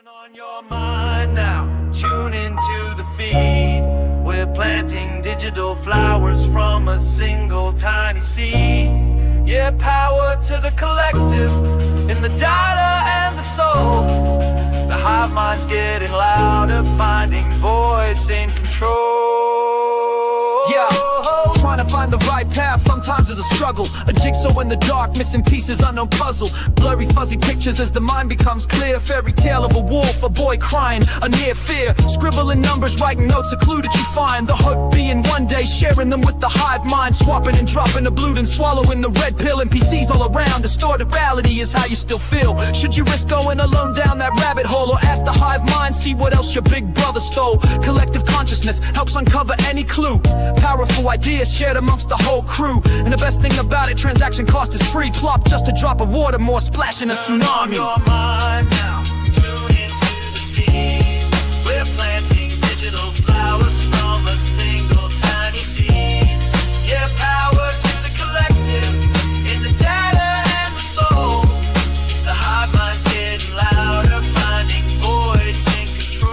Turn on your mind now, tune into the feed. We're planting digital flowers from a single tiny seed. Yeah, power to the collective, in the data and the soul. The hive mind's getting louder, finding voice in control. Yeah, trying to find the right path sometimes is a struggle. A jigsaw in the dark, missing pieces, unknown puzzle. Blurry fuzzy pictures as the mind becomes clear. Fairy tale of a wolf, a boy crying, a near fear. Scribbling numbers, writing notes, a clue that you find. The hope being one day sharing them with the hive mind. Swapping and dropping the blue and swallowing the red pill. NPCs all around, distorted reality is how you still feel. Should you risk going alone down that rabbit hole, or ask the hive mind, see what else your big brother stole? Collective consciousness helps uncover any clue. Powerful ideas shared amongst the whole crew. And the best thing about it, transaction cost is free. Plop just a drop of water, more splash in a tsunami. Your mind now, tune into the feed. We're planting digital flowers from a single tiny seed. Yeah, power to the collective, in the data and the soul. The hive mind's getting louder, finding voice in control.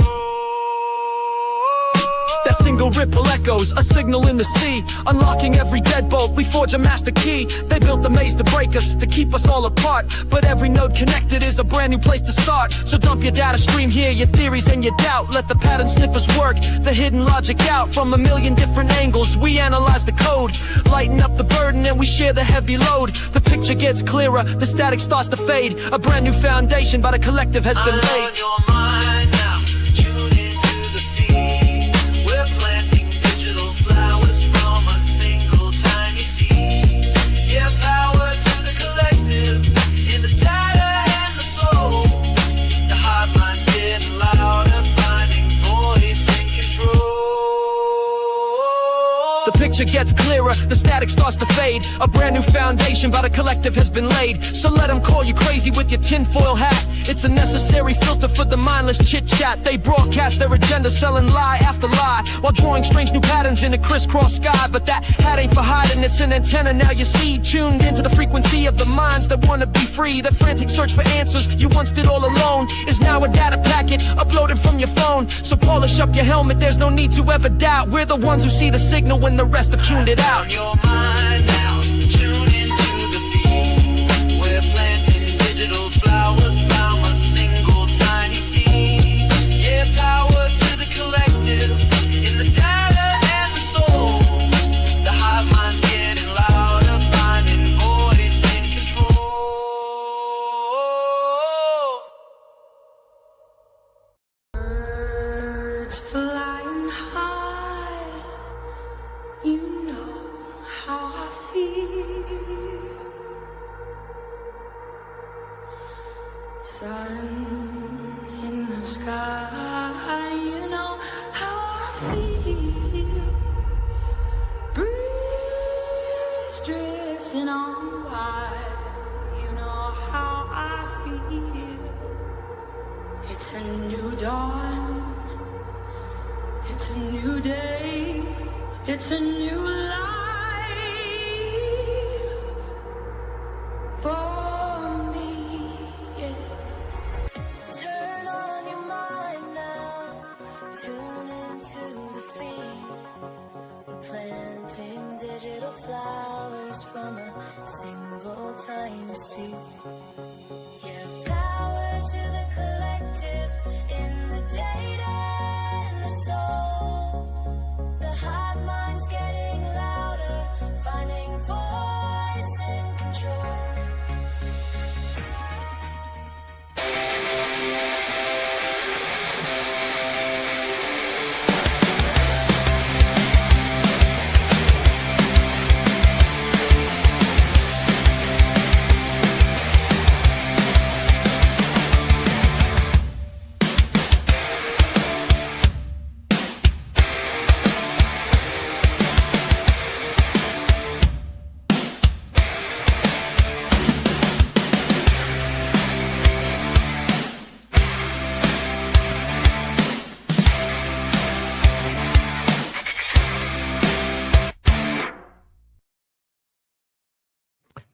That single ripple echoes, a signal in the sea. Unlocking every deadbolt, we forge a master key. They built the maze to break us, to keep us all apart. But every node connected is a brand new place to start. So dump your data stream here, your theories and your doubt. Let the pattern sniffers work, the hidden logic out. From a million different angles, we analyze the code. Lighten up the burden and we share the heavy load. The picture gets clearer, the static starts to fade. A brand new foundation by the collective has been laid. On your mind now, tune into the feed. We're planting digital flowers from a single tiny seed. Yeah, power to the collective, in the data and the soul. The hive mind's getting louder, finding voice in control. The picture gets clearer, the static starts to fade. A brand new foundation by the collective has been laid. So let them call you crazy with your tinfoil hat. It's a necessary filter for the mindless chit-chat. They broadcast their agenda, selling lie after lie, while drawing strange new patterns in a crisscross sky. But that hat ain't for hiding, it's an antenna now you see. Tuned into the frequency of the minds that wanna be free. The frantic search for answers you once did all alone is now a data packet uploaded from your phone. So polish up your helmet, there's no need to ever doubt. We're the ones who see the signal when the rest have tuned it out. On your mind now, tune into the feed. We're planting digital flowers from a single tiny seed. Yeah, power to the collective, in the data and the soul. The hive mind's getting louder, finding voice in control. Birds flying high, you know how I feel. Sun in the sky, you know how I feel. Breeze drifting on by, you know how I feel. It's a new dawn, it's a new day, it's a new life for me, yeah. Turn on your mind now, tune into the feed. We're planting digital flowers from a single tiny seed. Yeah, power to the collective, in the data and the soul. The hive mind's getting louder, finding voice in control.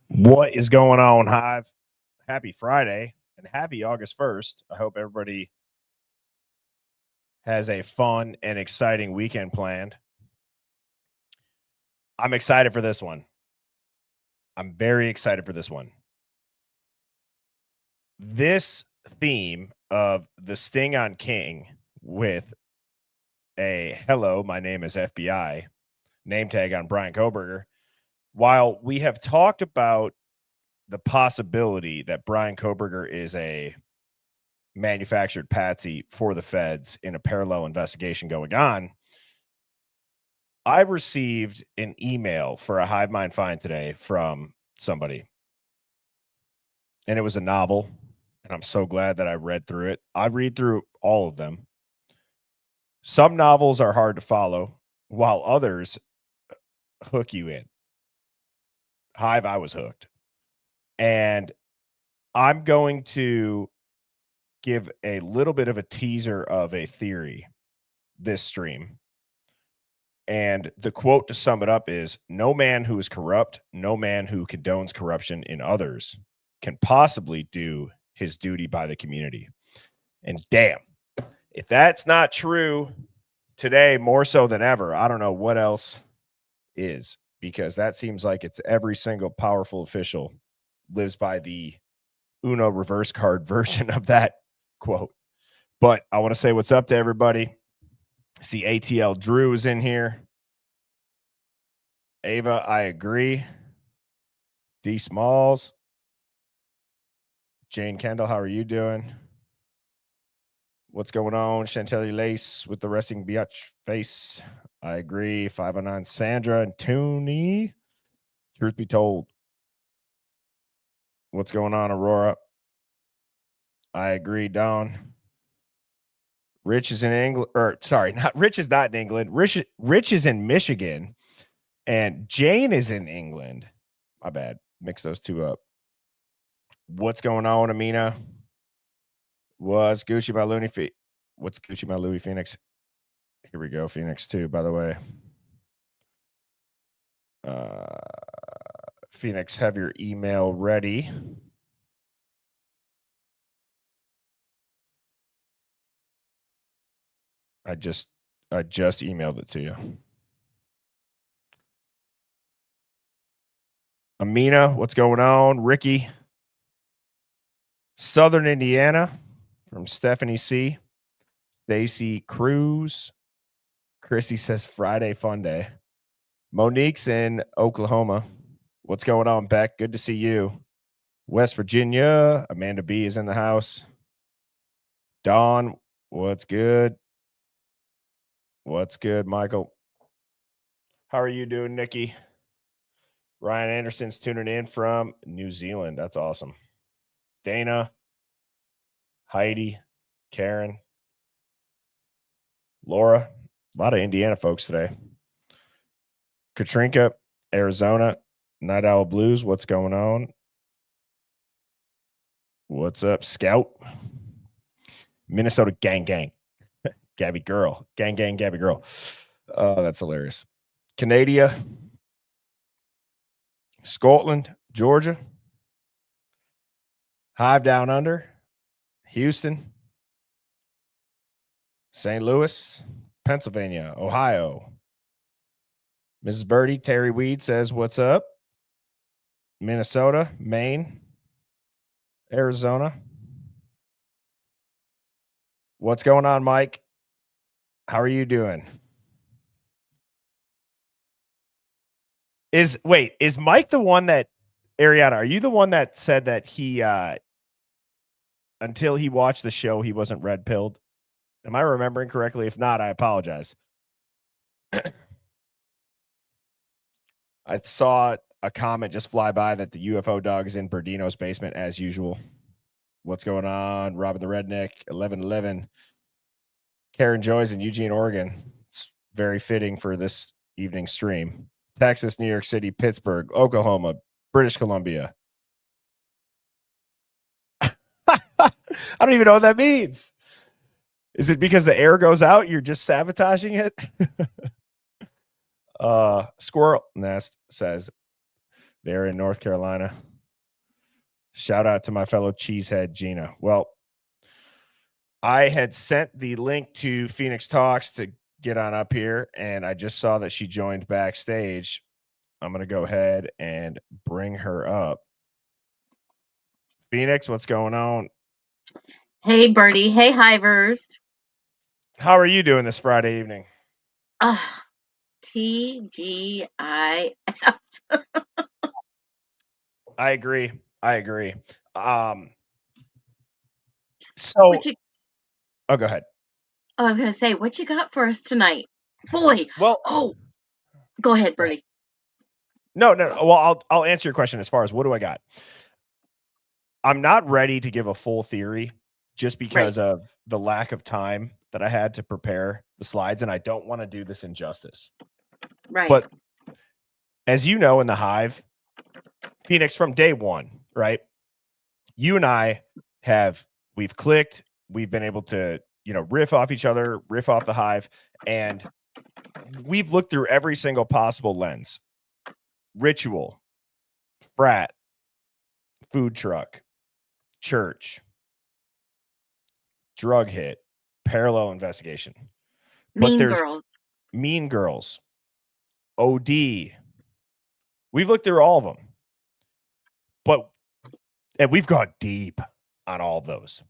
What is going on, Hive? Happy Friday and happy August 1st. I hope everybody has a fun and exciting weekend planned. I'm excited for this one. I'm very excited for this one. This theme of the Sting on King with a hello, my name is FBI name tag on Bryan Kohberger. While we have talked about the possibility that Bryan Kohberger is a manufactured patsy for the feds in a parallel investigation going on, I received an email for a Hive Mind find today from somebody. And it was a novel. And I'm so glad that I read through it. I read through all of them. Some novels are hard to follow, while others hook you in. Hive, I was hooked. And I'm going to give a little bit of a teaser of a theory this stream. And the quote to sum it up is, no man who is corrupt, no man who condones corruption in others can possibly do his duty by the community. And damn, if that's not true today, more so than ever, I don't know what else is, because that seems like it's every single powerful official lives by the Uno reverse card version of that quote. But I want to say what's up to everybody. See, ATL Drew is in here. Ava, I agree. D Smalls. Jane Kendall, how are you doing? What's going on? Chantelly Lace with the resting biatch face. I agree. 509 Sandra and Tooney. Truth be told. What's going on, Aurora? I agree, Dawn. Rich is in England, or sorry, Rich is not in England. Rich is in Michigan, and Jane is in England. My bad. Mix those two up. What's going on, Amina? Was Gucci by Looney Feet? What's Gucci by Louis Phoenix? Here we go, Phoenix 2, by the way. Phoenix, have your email ready. I just emailed it to you. Amina, what's going on? Ricky, Southern Indiana from Stephanie C. Stacy Cruz. Chrissy says Friday fun day. Monique's in Oklahoma. What's going on, Beck? Good to see you. West Virginia. Amanda B is in the house. Dawn, what's good? What's good, Michael? How are you doing, Nikki? Ryan Anderson's tuning in from New Zealand. That's awesome. Dana, Heidi, Karen, Laura. A lot of Indiana folks today. Katrinka, Arizona. Night Owl Blues. What's going on? What's up, Scout? Minnesota gang gang. Gabby girl. Gang gang Gabby girl. Oh, that's hilarious. Canada. Scotland, Georgia. Hive Down Under. Houston. St. Louis, Pennsylvania, Ohio. Mrs. Birdie, Terry Weed says, what's up? Minnesota, Maine, Arizona. What's going on, Mike? How are you doing? Is Mike the one that, Ariana, are you the one that said that he, until he watched the show, he wasn't red pilled? Am I remembering correctly? If not, I apologize. I saw a comment just fly by that the UFO dog is in Berdino's basement as usual. What's going on? Robin the Redneck, 1111. Karen Joy's in Eugene, Oregon. It's very fitting for this evening stream. Texas, New York City, Pittsburgh, Oklahoma, British Columbia. I don't even know what that means. Is it because the air goes out? You're just sabotaging it? Squirrel Nest says they're in North Carolina. Shout out to my fellow cheesehead, Gina. Well, I had sent the link to Phoenix Talks to get on up here, and I just saw that she joined backstage. I'm going to go ahead and bring her up. Phoenix, what's going on? Hey, Birdie. Hey, Hivers. How are you doing this Friday evening? TGI. I agree. So, What you, oh, go ahead. I was going to say, what you got for us tonight? Boy. Well, Oh, go ahead, Birdie. No. Well, I'll answer your question as far as what do I got. I'm not ready to give a full theory just because of the lack of time that I had to prepare the slides, and I don't want to do this injustice. Right. But as you know, in the Hive, Phoenix, from day one, right? You and I we've clicked, we've been able to, riff off each other, riff off the Hive, and we've looked through every single possible lens: ritual, frat, food truck, church, drug hit, parallel investigation. But there's Girls. Mean Girls, OD. We've looked through all of them. And we've gone deep on all of those.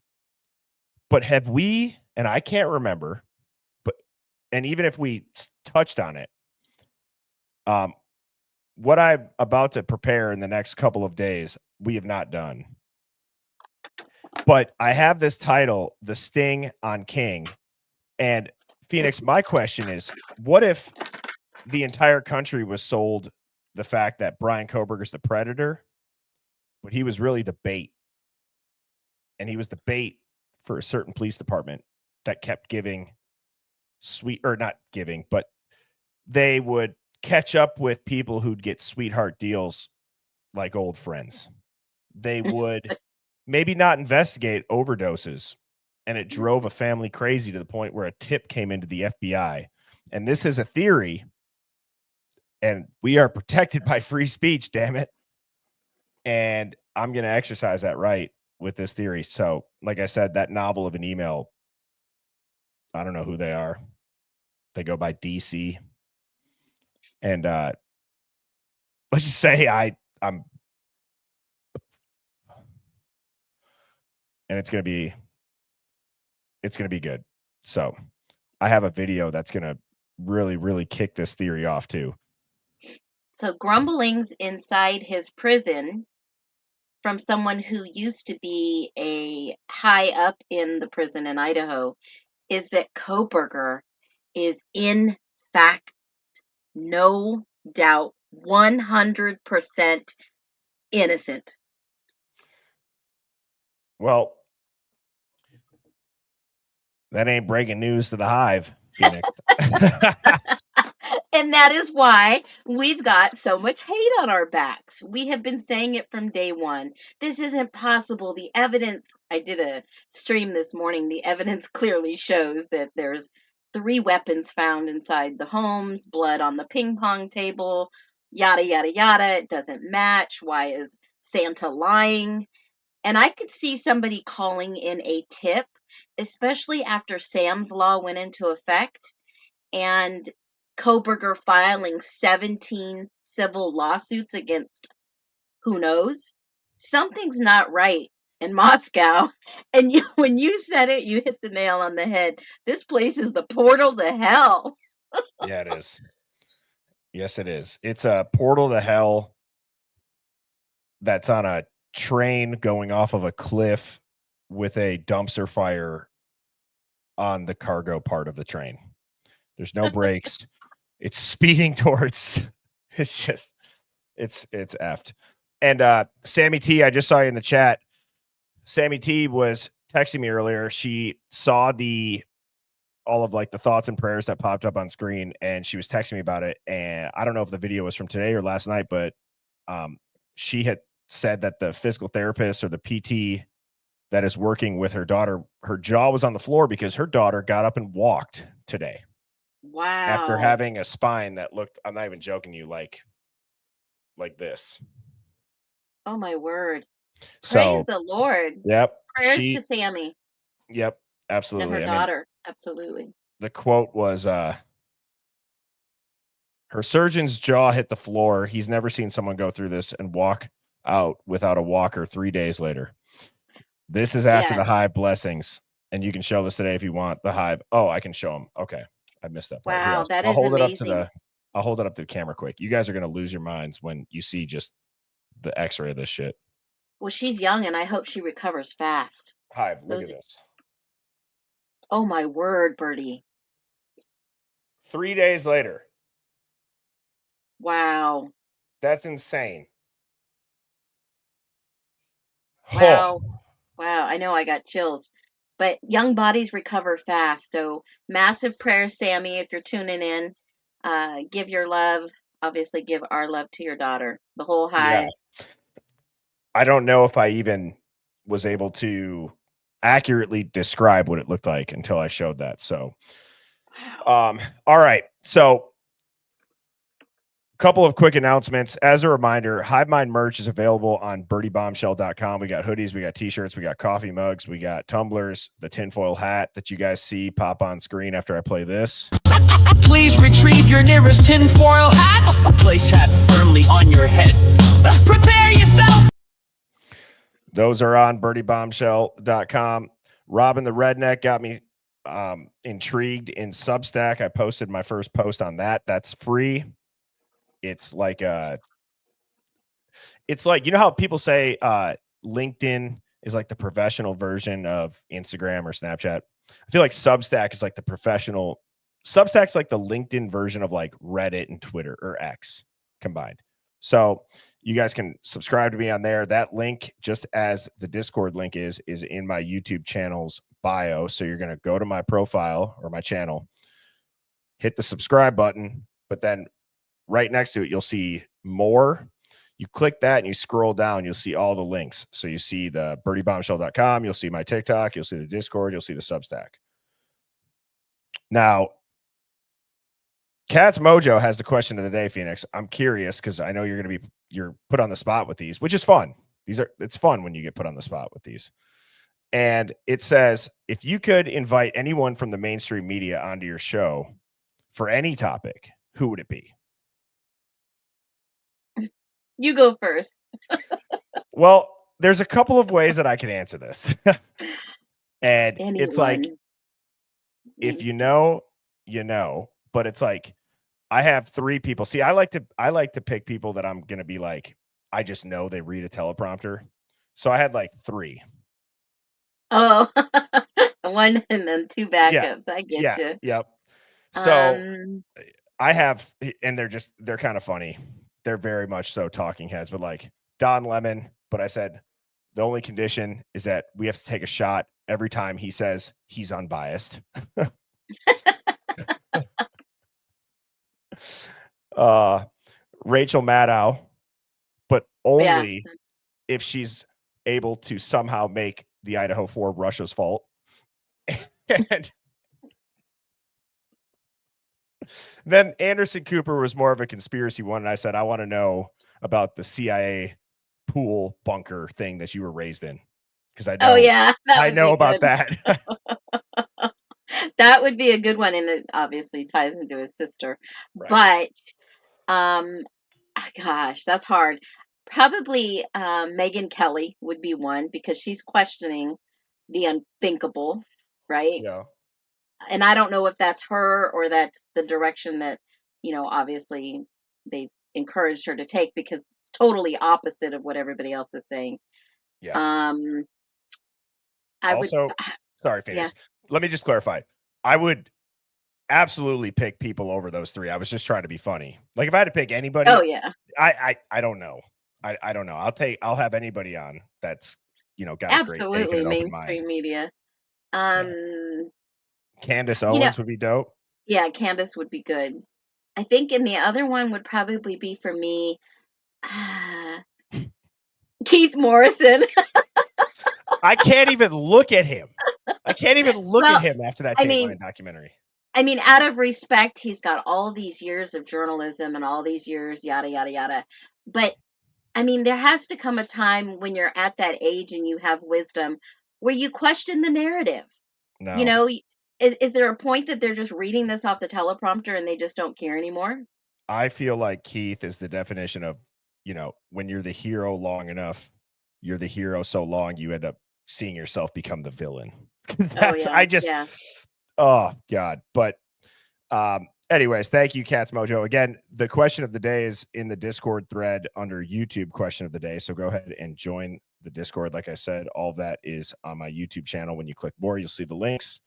But have we, and I can't remember, and even if we touched on it, what I'm about to prepare in the next couple of days, we have not done. But I have this title, The Sting on King. And Phoenix, my question is, what if the entire country was sold the fact that Bryan Kohberger's the predator, but he was really the bait? And he was the bait for a certain police department that kept giving not giving, but they would catch up with people who'd get sweetheart deals like old friends. They would maybe not investigate overdoses, and it drove a family crazy to the point where a tip came into the FBI. And this is a theory, and we are protected by free speech, damn it. And I'm going to exercise that right with this theory. So, like I said, that novel of an email, I don't know who they are. They go by DC. And let's just say I'm and it's gonna be good. So I have a video that's gonna really, really kick this theory off too. So grumblings inside his prison from someone who used to be a high up in the prison in Idaho is that Kohberger is in fact, no doubt, 100% innocent. Well, that ain't breaking news to the Hive, Phoenix. And that is why we've got so much hate on our backs. We have been saying it from day one. This isn't possible. The evidence, I did a stream this morning, the evidence clearly shows that there's 3 weapons found inside the homes, blood on the ping pong table, yada, yada, yada. It doesn't match. Why is Santa lying? And I could see somebody calling in a tip, especially after Sam's Law went into effect and Kohberger filing 17 civil lawsuits against who knows. Something's not right in Moscow. And when you said it, you hit the nail on the head. This place is the portal to hell. Yeah, it is. Yes, it is. It's a portal to hell that's on a train going off of a cliff with a dumpster fire on the cargo part of the train. There's no brakes. It's speeding towards. It's effed. And Sammy T, I just saw you in the chat. Sammy T was texting me earlier. She saw all of like the thoughts and prayers that popped up on screen, and she was texting me about it. And I don't know if the video was from today or last night, but she had said that the physical therapist or the PT that is working with her daughter, her jaw was on the floor because her daughter got up and walked today. Wow. After having a spine that looked, I'm not even joking you, like this. Oh my word. So, Praise the Lord. Yep. Prayers to Sammy. Yep. And Absolutely. her I mean, daughter. Absolutely. the quote was her surgeon's jaw hit the floor. He's never seen someone go through this and walk out without a walker 3 days later. This is after Yeah. the Hive blessings. And you can show this today if you want the Hive. Oh, I can show them. Okay. I missed that part. Here, Wow, that I'll is hold it up to amazing. I'll hold it up to the camera quick. You guys are gonna lose your minds when you see just the X-ray of this shit. Well, she's young, and I hope she recovers fast. Hive, look at Those. this. Oh my word, Bertie. 3 days later. Wow. That's insane. Wow. Oh, Wow. I know I got chills. But young bodies recover fast. So massive prayers, Sammy, if you're tuning in. Give your love. Obviously, give our love to your daughter. The whole yeah. Hive. I don't know if I even was able to accurately describe what it looked like until I showed that. So, Wow. all right. So, couple of quick announcements. As a reminder, Hive Mind merch is available on birdieBombshell.com. We got hoodies, we got t-shirts, we got coffee mugs, we got tumblers, the tinfoil hat that you guys see pop on screen after I play this. Please retrieve your nearest tinfoil hat. Place hat firmly on your head. Prepare yourself. Those are on birdieBombshell.com. Robin the Redneck got me intrigued in Substack. I posted my first post on that. That's free. It's like you know how people say LinkedIn is like the professional version of Instagram or Snapchat. I feel like Substack is like the professional. Substack's like the LinkedIn version of like Reddit and Twitter or X combined. So you guys can subscribe to me on there. That link, just as the Discord link is in my YouTube channel's bio. So you're going to go to my profile or my channel, hit the subscribe button, but then right next to it, you'll see more. You click that and you scroll down, you'll see all the links. So you see the birdieBombshell.com, you'll see my TikTok, you'll see the Discord, you'll see the Substack. Now, Cat's Mojo has the question of the day, Phoenix. I'm curious because I know you're put on the spot with these, which is fun. It's fun when you get put on the spot with these. And it says, if you could invite anyone from the mainstream media onto your show for any topic, who would it be? You go first. Well, there's a couple of ways that I can answer this. And it's like, Anyone. if you Mainstream. know, you know, but it's like I have 3 people. See, I like to pick people that I'm going to be like, I just know they read a teleprompter. So I had like 3. Oh, one and then 2 backups. I get Yeah. you. Yep. So Um, I have, and they're kind of funny. They're very much so talking heads, but like Don Lemon. But I said, the only condition is that we have to take a shot every time he says he's unbiased. Rachel Maddow, but yeah. only if she's able to somehow make the Idaho 4 Russia's fault. And then Anderson Cooper was more of a conspiracy one. And I said, I want to know about the CIA pool bunker thing that you were raised in. Because I know, Oh yeah, that I would know be about good. that. That would be a good one, and it obviously ties into his sister. Right. But gosh, that's hard. Probably Megan Kelly would be one because she's questioning the unthinkable, right? Yeah. And I don't know if that's her or that's the direction that, obviously they encouraged her to take because it's totally opposite of what everybody else is saying. Yeah. Um, I would, Also, sorry, yeah. Phoenix. Let me just clarify. I would absolutely pick people over those 3. I was just trying to be funny. Like if I had to pick anybody, Oh yeah, I don't know. I don't know. I'll have anybody on that's got a great take and absolutely an open mind. mainstream media. Yeah. Um, Candace you know, Owens would be dope. yeah, Candace would be good. I think, and the other one would probably be for me, Keith Morrison. I can't even look at him. I can't even look Well, at him after that I Dateline mean, documentary. out of respect, he's got all these years of journalism and all these years, yada yada yada. But there has to come a time when you're at that age and you have wisdom where you question the narrative. No. You know, is there a point that they're just reading this off the teleprompter and they just don't care anymore? I feel like Keith is the definition of, when you're the hero long enough, you're the hero so long you end up seeing yourself become the villain. Because Oh that's yeah, yeah. oh God. But anyways, thank you, Cats Mojo. Again, the question of the day is in the Discord thread under YouTube question of the day. So go ahead and join the Discord. Like I said, all of that is on my YouTube channel. When you click more, you'll see the links.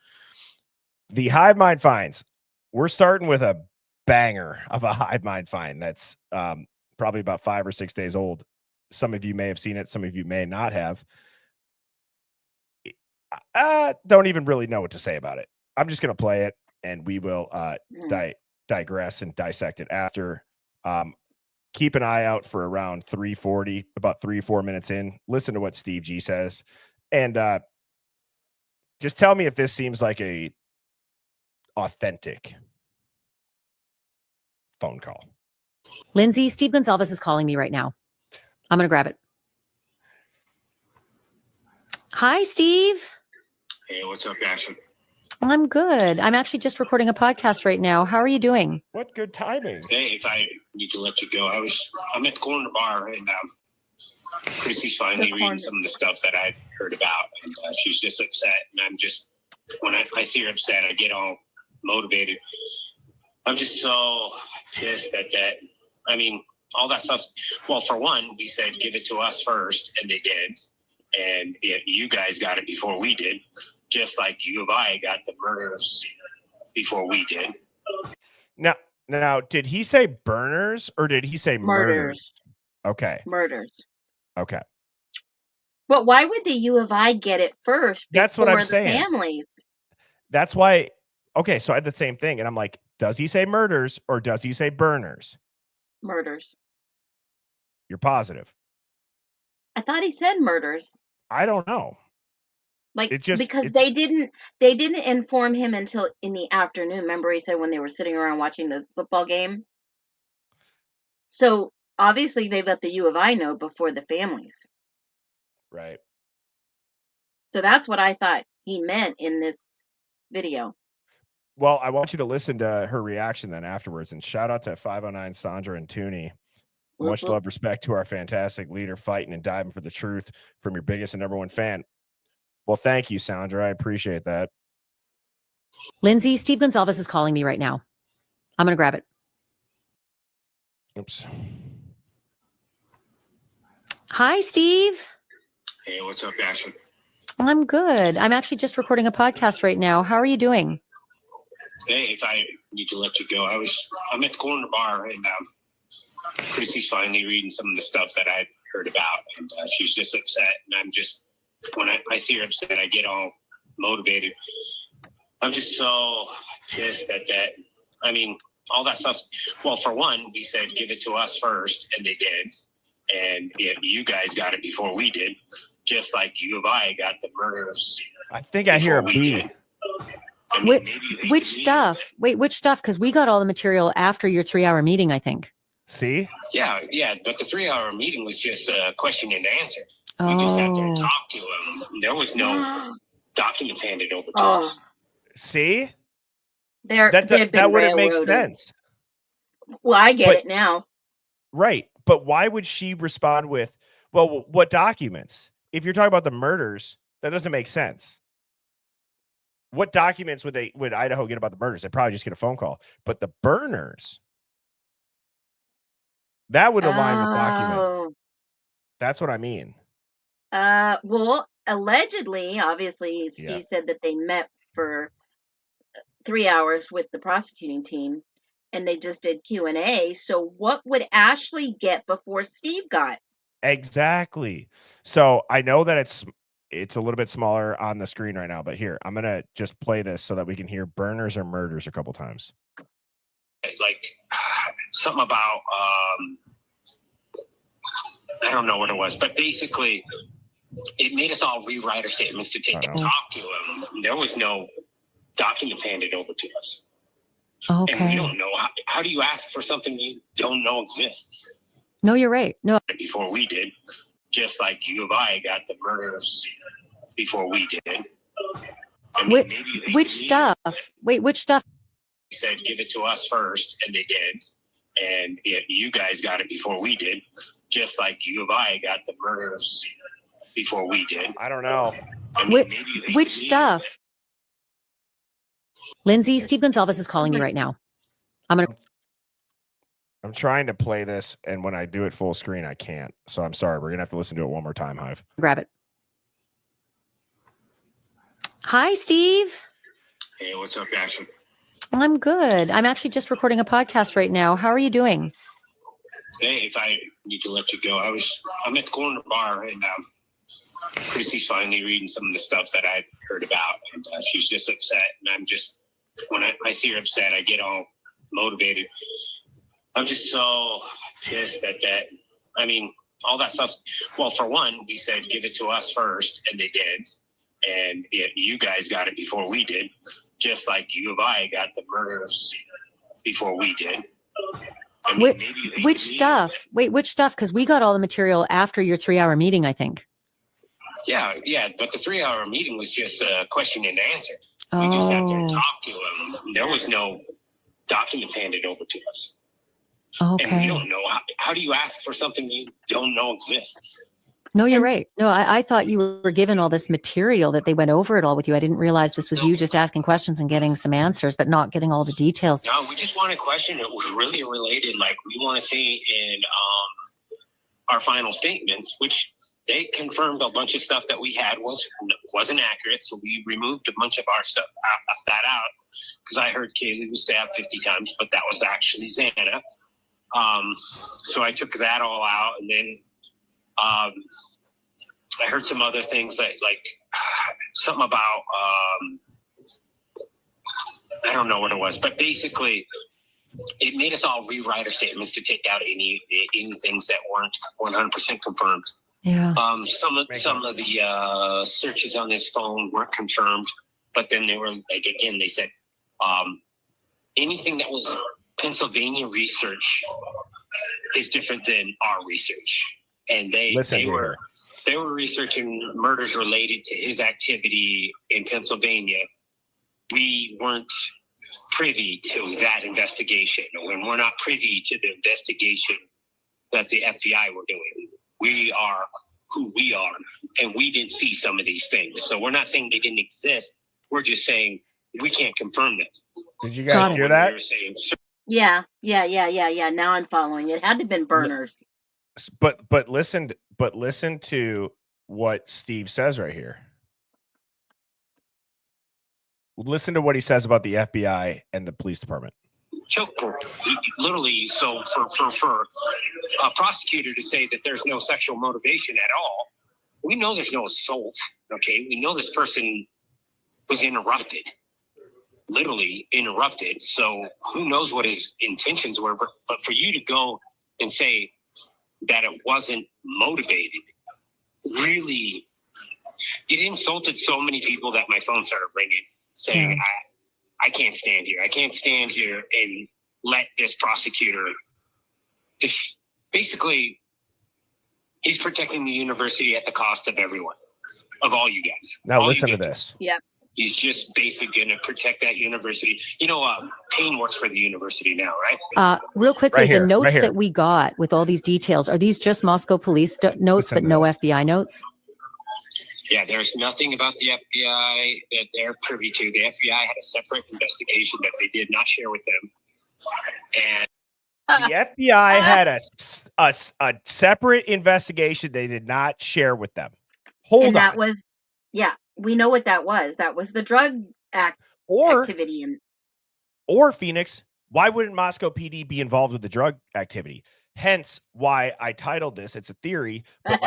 The Hive Mind finds. We're starting with a banger of a Hive Mind find that's probably about 5 or 6 days old. Some of you may have seen it. Some of you may not have. I don't even really know what to say about it. I'm just going to play it, and we will digress and dissect it after. Keep an eye out for around 3:40, about 3-4 minutes in. Listen to what Steve G says, and just tell me if this seems like a authentic phone call. Lindsay, Steve Gonzalez is calling me right now. I'm going to grab it. Hi, Steve. Hey, what's up, Ashley? I'm good. I'm actually just recording a podcast right now. How are you doing? What good timing. Hey, if I need to let you go, I'm at the corner bar, and Chrissy's finally reading some of the stuff that I heard about, and she's just upset. And I'm just, when I see her upset, I get all motivated. I'm just so pissed that I mean, all that stuff. Well, for one, we said give it to us first, and they did. And you guys got it before we did, just like U of I got the murders before we did. Now, did he say burners or did he say murders? Okay. Murders. Okay. But why would the U of I get it first? That's what I'm the saying. Families. That's why. Okay, so I had the same thing, and I'm like, does he say murders or does he say burners? Murders. You're positive? I thought he said murders. I don't know. Like, because they didn't inform him until in the afternoon. Remember, he said when they were sitting around watching the football game. So obviously they let the U of I know before the families. Right. So that's what I thought he meant in this video. Well, I want you to listen to her reaction then afterwards. And shout out to 509 Sandra and Tooney. Much love, respect to our fantastic leader fighting and diving for the truth from your biggest and number one fan. Well, thank you, Sandra. I appreciate that. Lindsay, Steve Gonzalez is calling me right now. I'm going to grab it. Oops. Hi, Steve. Hey, what's up, Ashley? I'm good. I'm actually just recording a podcast right now. How are you doing? Hey, if I need to let you go, I'm at the corner bar, and Chrissy's finally reading some of the stuff that I heard about, and she's just upset. And I'm just, when I see her upset, I get all motivated. I'm just so pissed that I mean, all that stuff. Well, for one, we said give it to us first, and they did. And you guys got it before we did, just like U of I got the murders. I think I hear a B. Which stuff? Wait, which stuff? Because we got all the material after your 3-hour meeting, I think. See? Yeah, but the 3-hour meeting was just a question and answer. We just sat there and talked to him. There was no documents handed over to us. See? That wouldn't make sense. Well, I get it now. Right. But why would she respond with, well, what documents? If you're talking about the murders, that doesn't make sense. What documents would Idaho get about the murders? They'd probably just get a phone call. But the burners, that would align with documents. That's what I mean. Well, allegedly, obviously, Steve said that they met for 3 hours with the prosecuting team, and they just did Q&A. So what would Ashley get before Steve got? Exactly. So I know that it's a little bit smaller on the screen right now, but here, I'm going to just play this so that we can hear burners or murders a couple times. Like something about, I don't know what it was, but basically it made us all rewrite our statements to take and talk to him. There was no documents handed over to us. Okay. And we don't know. How do you ask for something you don't know exists? No, you're right. No. Before we did, just like U of I got the murders before we did. I mean, Which, maybe they which believe stuff? Wait, which stuff? They said, give it to us first, and they did. And you guys got it before we did, just like U of I got the murders before we did. I don't know. I mean, Which, maybe they which believe- stuff? Lindsay, Steve Gonsalves is calling you right now. I'm trying to play this, and when I do it full screen, I can't. So I'm sorry. We're gonna have to listen to it one more time, Hive. Grab it. Hi, Steve. Hey, what's up, Ashley? I'm good. I'm actually just recording a podcast right now. How are you doing? Hey, if I need to let you go, I'm at the corner bar, and Chrissy's finally reading some of the stuff that I heard about, and she's just upset. And I'm just, when I see her upset, I get all motivated. I'm just so pissed at that. I mean, all that stuff. Well, for one, we said give it to us first, and they did. And you guys got it before we did, just like U of I got the murders before we did. I mean, Which, maybe they which believe- stuff? Wait, which stuff? Because we got all the material after your 3-hour meeting, I think. Yeah, but the 3-hour meeting was just a question and answer. We just sat there and Oh, talked to them. There was no documents handed over to us. And we okay. don't know. How do you ask for something you don't know exists? No, you're right. No, I thought you were given all this material that they went over it all with you. I didn't realize this was you just asking questions and getting some answers, but not getting all the details. No, we just want a question that was really related. Like, we want to see in our final statements, which they confirmed a bunch of stuff that we had wasn't accurate. So we removed a bunch of our stuff that out, because I heard Kaylee was stabbed 50 times, but that was actually Xana. So I took that all out, and then I heard some other things like something about I don't know what it was, but basically it made us all rewrite our statements to take out any things that weren't 100% confirmed. Yeah. Some of the searches on his phone weren't confirmed, but then they were like, again, they said anything that was Pennsylvania research is different than our research, and they were researching murders related to his activity in Pennsylvania. We weren't privy to that investigation, and we're not privy to the investigation that the FBI were doing. We are who we are, and we didn't see some of these things. So we're not saying they didn't exist. We're just saying we can't confirm them. Did you guys hear that? We were saying, Yeah. Now I'm following. It had to have been burners. But listen to what Steve says right here. Listen to what he says about the FBI and the police department. Literally, so for a prosecutor to say that there's no sexual motivation at all, we know there's no assault. Okay, we know this person was interrupted, literally interrupted. So who knows what his intentions were? But for you to go and say that it wasn't motivated, really, it insulted so many people that my phone started ringing, saying, I can't stand here. I can't stand here and let this prosecutor basically, he's protecting the university at the cost of everyone, of all you guys. Now all listen to this. Yep. He's just basically going to protect that university. Payne works for the university now, right? Real quickly, Right here, the notes right here. that we got with all these details, are these just Moscow police notes, Listen but to no this. FBI notes? Yeah, there's nothing about the FBI that they're privy to. The FBI had a separate investigation that they did not share with them. And The FBI had a separate investigation they did not share with them. Hold And that on. was, we know what that was. That was the drug Or activity. And Phoenix, why wouldn't Moscow PD be involved with the drug activity? Hence why I titled this. It's a theory, but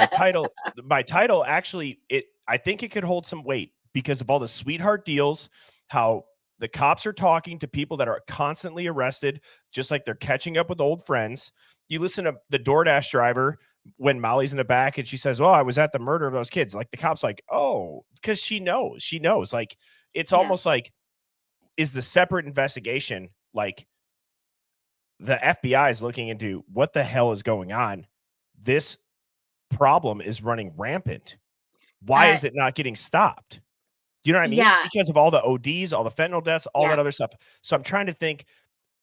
my title actually, I think it could hold some weight because of all the sweetheart deals, how the cops are talking to people that are constantly arrested, just like they're catching up with old friends. You listen to the DoorDash driver when Molly's in the back and she says, "Oh, I was at the murder of those kids." Like the cop's like, "Oh," because she knows. Like it's almost like, is the separate investigation like the FBI is looking into what the hell is going on? This problem is running rampant. Why is it not getting stopped? Do you know what I mean? Yeah. Because of all the ODs, all the fentanyl deaths, all that Yeah. other stuff. So I'm trying to think,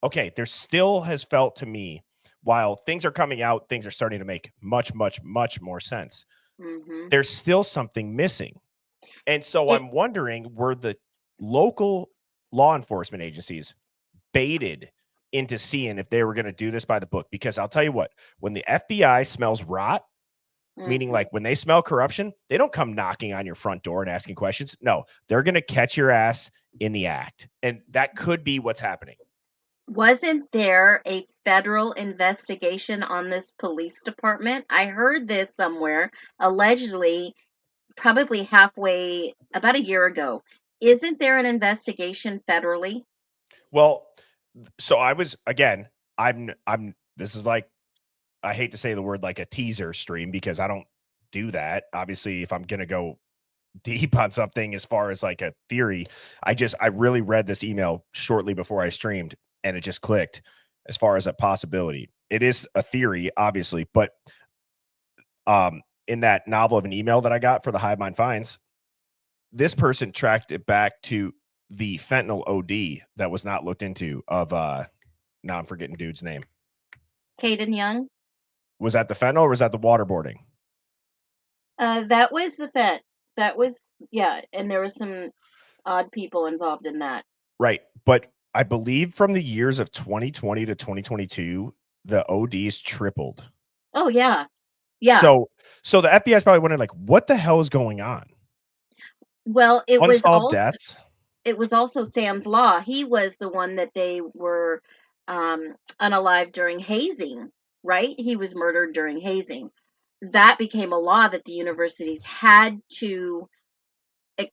okay, there still has felt to me, while things are coming out, things are starting to make much, much, much more sense. Hmm. There's still something missing. And so It I'm wondering, were the local law enforcement agencies baited into seeing if they were going to do this by the book? Because I'll tell you what, when the FBI smells rot, meaning mhm. like when they smell corruption, they don't come knocking on your front door and asking questions. No, they're going to catch your ass in the act. And that could be what's happening. Wasn't there a federal investigation on this police department? I heard this somewhere, allegedly, probably halfway, about a year ago. Isn't there an investigation federally? Well, so I was, again, this is like, I hate to say the word like a teaser stream because I don't do that. Obviously, if I'm going to go deep on something as far as like a theory, I really read this email shortly before I streamed and it just clicked as far as a possibility. It is a theory, obviously, but in that novel of an email that I got for the Hive Mind Finds, this person tracked it back to the fentanyl OD that was not looked into of now I'm forgetting dude's name. Caden Young? Was that the fentanyl or was that the waterboarding? That was the Fed. That was, yeah, and there was some odd people involved in that. Right. But I believe from the years of 2020 to 2022, the ODs tripled. Oh, yeah. Yeah. So the FBI is probably wondering, like, what the hell is going on? Well, Unsolved deaths. it was also Sam's Law. He was the one that they were unalived during hazing, right? He was murdered during hazing. That became a law that the universities had to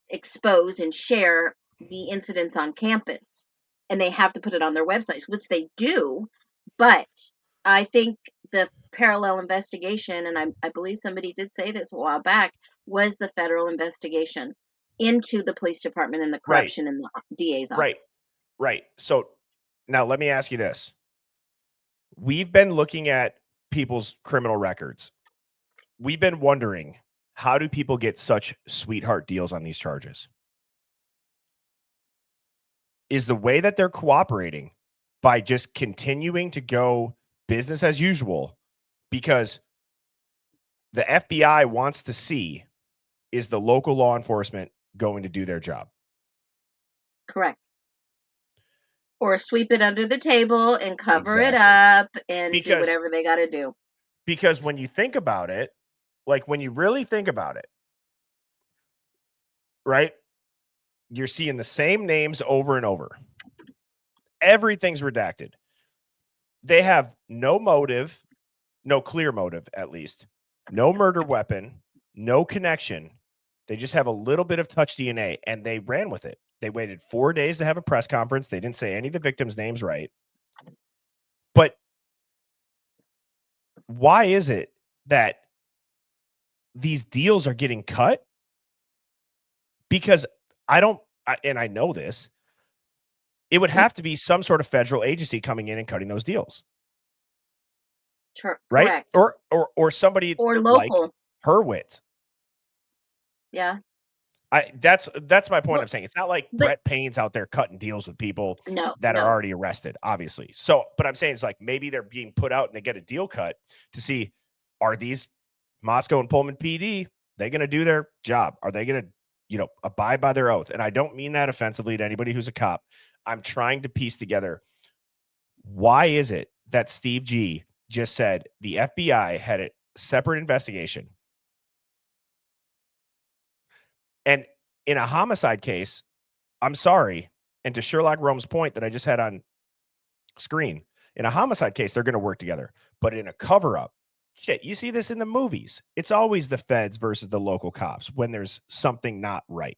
expose and share the incidents on campus, and they have to put it on their websites, which they do. But I think the parallel investigation, and I believe somebody did say this a while back, was the federal investigation into the police department and the Right. corruption in the DA's office. Right. Right. So now let me ask you this. We've been looking at people's criminal records. We've been wondering, how do people get such sweetheart deals on these charges? Is the way that they're cooperating by just continuing to go business as usual because the FBI wants to see, is the local law enforcement going to do their job? Correct. Or sweep it under the table and cover it Exactly. up and do Because whatever they got to do. because when you think about it, like when you really think about it, right? You're seeing the same names over and over. Everything's redacted. They have no motive, no clear motive, at least, no murder weapon, no connection. They just have a little bit of touch DNA and they ran with it. They waited 4 days to have a press conference. They didn't say any of the victims' names right. But why is it that these deals are getting cut? Because I know this, it would have to be some sort of federal agency coming in and cutting those deals. Right? Correct. Or somebody Or like local. Hurwitz. Yeah. That's my point. Well, I'm saying it's not like but Brett Payne's out there cutting deals with people no, that are no. already arrested, obviously. So, but I'm saying it's like maybe they're being put out and they get a deal cut to see, are these Moscow and Pullman PD, they going to do their job? Are they going to, abide by their oath? And I don't mean that offensively to anybody who's a cop. I'm trying to piece together, why is it that Steve G just said the FBI had a separate investigation? And in a homicide case, I'm sorry, and to Sherlock Holmes' point that I just had on screen, in a homicide case, they're going to work together. But in a cover-up, shit, you see this in the movies. It's always the feds versus the local cops when there's something not right.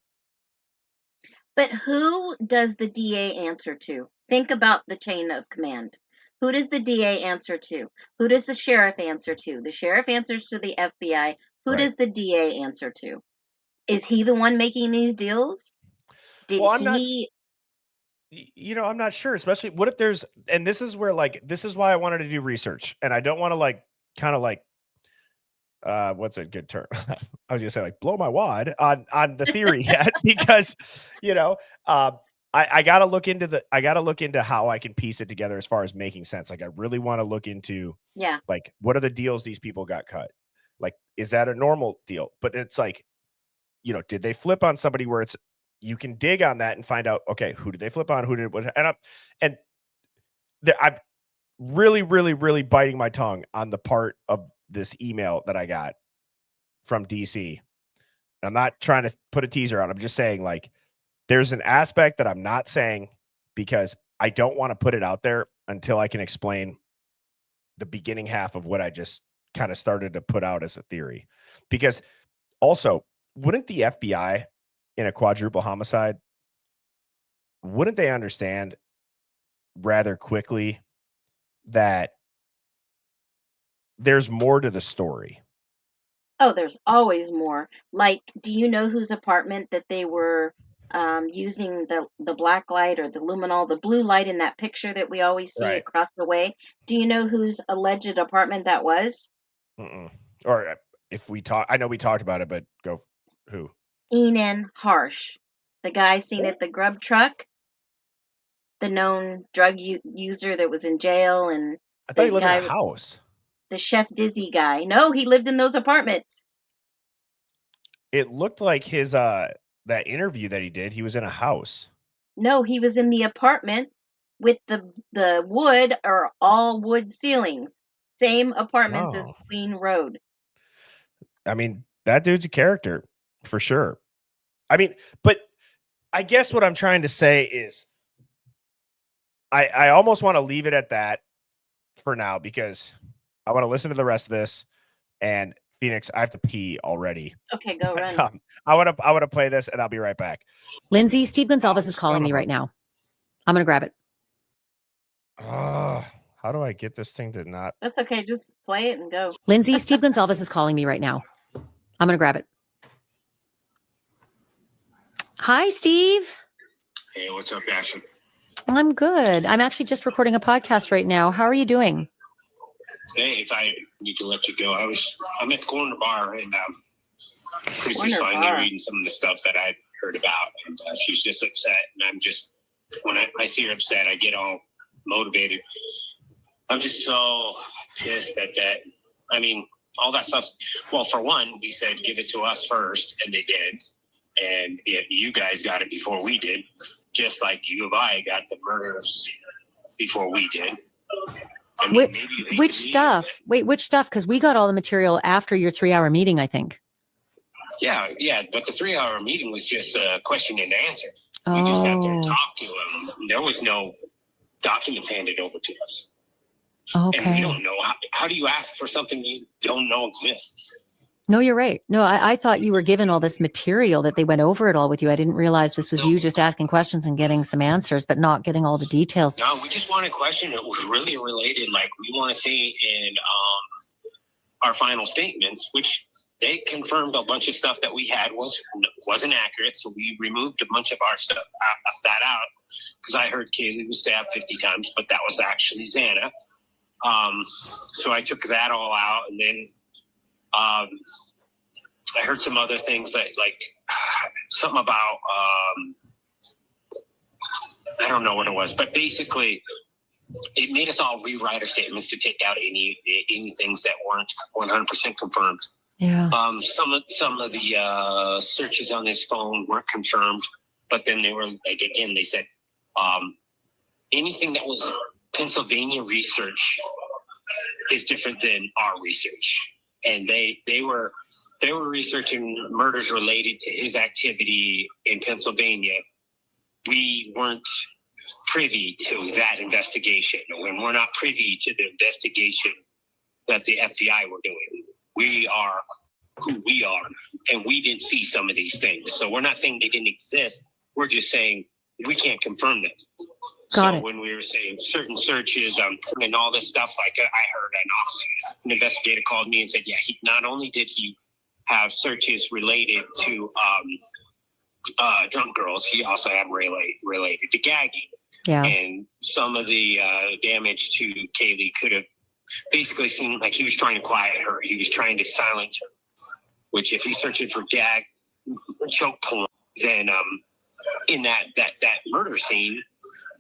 But who does the DA answer to? Think about the chain of command. Who does the DA answer to? Who does the sheriff answer to? The sheriff answers to the FBI. Who Right. does the DA answer to? Is he the one making these deals? Did Well, he? I'm not sure, especially what if there's, and this is where, like, this is why I wanted to do research, and I don't want to, like, kind of like what's a good term? I was gonna say like blow my wad on the theory yet because I gotta look into how I can piece it together as far as making sense. Like I really want to look into Yeah. like what are the deals these people got cut? Like, is that a normal deal? But it's like, did they flip on somebody where it's you can dig on that and find out, okay, who did they flip on? Who did what? And I'm really, really, really biting my tongue on the part of this email that I got from DC. I'm not trying to put a teaser on. I'm just saying, like, there's an aspect that I'm not saying because I don't want to put it out there until I can explain the beginning half of what I just kind of started to put out as a theory. Because also, wouldn't the FBI in a quadruple homicide, wouldn't they understand rather quickly that there's more to the story? Oh, there's always more. Like, do you know whose apartment that they were using the black light or the luminol, the blue light in that picture that we always see Right. across the way? Do you know whose alleged apartment that was? Mm-mm. Or if we talk, I know we talked about it, but go who? Enan Harsh, the guy seen at the grub truck, the known drug user that was in jail, and I thought he the lived in a guy, house. the Chef Dizzy guy. No, he lived in those apartments. It looked like his that interview that he did, he was in a house. No, he was in the apartments with the wood or all wood ceilings. Same apartments as Oh. Queen Road. I mean, that dude's a character for sure. I mean, but I guess what I'm trying to say is I almost want to leave it at that for now because I want to listen to the rest of this. And Phoenix, I have to pee already. Okay, go run. I want to play this and I'll be right back. Lindsay, Steve Gonzalez is calling me right now. I'm going to grab it. How do I get this thing to not? That's okay. Just play it and go. Lindsay, Steve Gonzalez is calling me right now. I'm going to grab it. Hi, Steve. Hey, what's up, Ashley? I'm good. I'm actually just recording a podcast right now. How are you doing? Hey, if I need to let you go, I'm at the corner bar and Chrissy's Corner finally bar. reading some of the stuff that I heard about, and she's just upset. And I'm just when I see her upset, I get all motivated. I'm just so pissed that. I mean, all that stuff. Well, for one, we said give it to us first, and they did. And you guys got it before we did, just like U of I got the murders before we did. I mean, Which stuff? Wait, which stuff? Because we got all the material after your 3-hour meeting, I think. Yeah, but the 3-hour meeting was just a question and answer. We just sat there and talked to him. There was no documents handed over to us. And we Okay. don't know. How do you ask for something you don't know exists? No, you're right. No, I thought you were given all this material that they went over it all with you. I didn't realize this was you just asking questions and getting some answers, but not getting all the details. No, we just want a question that was really related. Like we want to see in our final statements, which they confirmed a bunch of stuff that we had wasn't accurate. So we removed a bunch of our stuff that out because I heard Kaylee was stabbed 50 times, but that was actually Xana. So I took that all out, and then I heard some other things that like something about I don't know what it was, but basically it made us all rewrite our statements to take out any things that weren't 100% confirmed. Yeah. Some of the searches on his phone weren't confirmed, but then they were like, again, they said anything that was Pennsylvania research is different than our research. And they were researching murders related to his activity in Pennsylvania. We weren't privy to that investigation, and we're not privy to the investigation that the FBI were doing. We are who we are, and we didn't see some of these things. So we're not saying they didn't exist. We're just saying we can't confirm them. Got it. When we were saying certain searches and all this stuff, like I heard an investigator called me and said, yeah, he not only did he have searches related to drunk girls, he also had related to gagging. Yeah. And some of the damage to Kaylee could have basically seemed like he was trying to quiet her. He was trying to silence her, which if he's searching for gag, choke porn, then in that murder scene,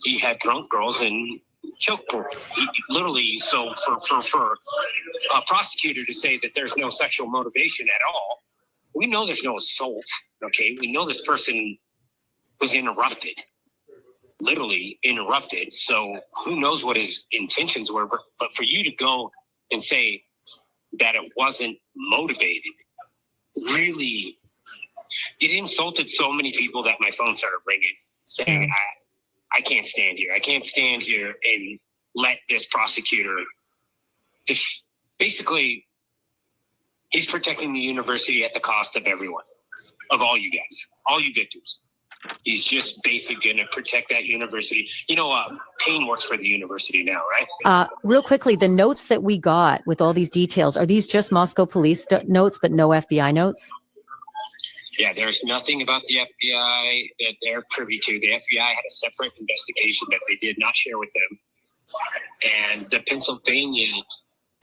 he had drunk girls and choke porn. He literally, so for a prosecutor to say that there's no sexual motivation at all, we know there's no assault, okay? We know this person was interrupted, literally interrupted. So who knows what his intentions were, but for you to go and say that it wasn't motivated, really, it insulted so many people that my phone started ringing, saying, I can't stand here. I can't stand here and let this prosecutor basically, he's protecting the university at the cost of everyone, of all you guys, all you victims. He's just basically going to protect that university. You know, Payne works for the university now, right? Real quickly, the notes that we got with all these details, are these just Moscow police notes, but no FBI notes? Yeah, there's nothing about the FBI that they're privy to. The FBI had a separate investigation that they did not share with them. And the Pennsylvania,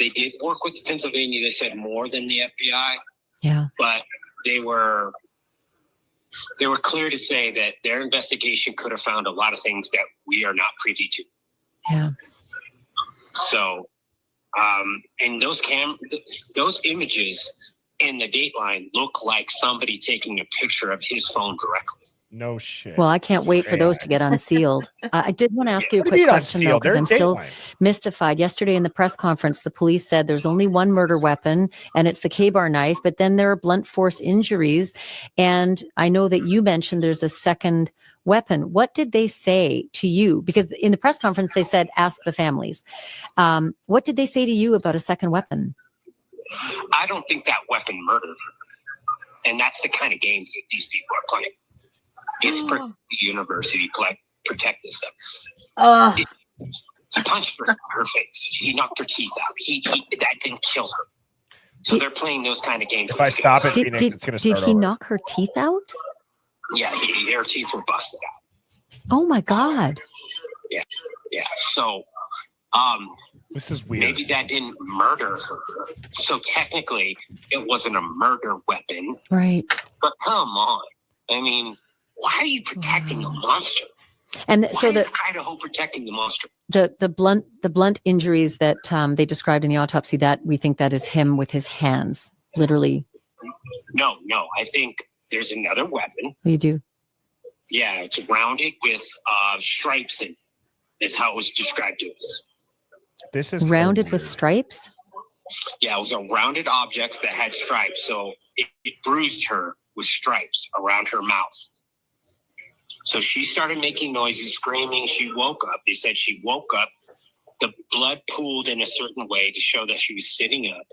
they did work with Pennsylvania. They said more than the FBI. Yeah. But they were clear to say that their investigation could have found a lot of things that we are not privy to. Yeah. So, and those images in the Dateline look like somebody taking a picture of his phone directly. No shit. Well, I can't wait for those to get unsealed. I did want to ask you a quick question, though, because I'm still mystified. Yesterday in the press conference, the police said there's only one murder weapon, and it's the K-bar knife, but then there are blunt force injuries. And I know that you mentioned there's a second weapon. What did they say to you? Because in the press conference, they said, ask the families. What did they say to you about a second weapon? I don't think that weapon murdered her. And that's the kind of games that these people are playing. It's the university protect this stuff. He punched her face. He knocked her teeth out. That didn't kill her. So they're playing those kind of games. If I stop it, Phoenix, it's going to start Did he over. knock her teeth out? Yeah, her teeth were busted out. Oh my God. Yeah. So, this is weird. Maybe that didn't murder her. So technically, it wasn't a murder weapon. Right. But come on. I mean, why are you protecting the monster? And so is Idaho protecting the monster? The blunt injuries that they described in the autopsy, that we think that is him with his hands, literally. No. I think there's another weapon. You do? Yeah, it's rounded with stripes in it, is how it was described to us. This is rounded with stripes? Yeah, it was a rounded object that had stripes. So it bruised her with stripes around her mouth. So she started making noises, screaming. She woke up. They said she woke up. The blood pooled in a certain way to show that she was sitting up.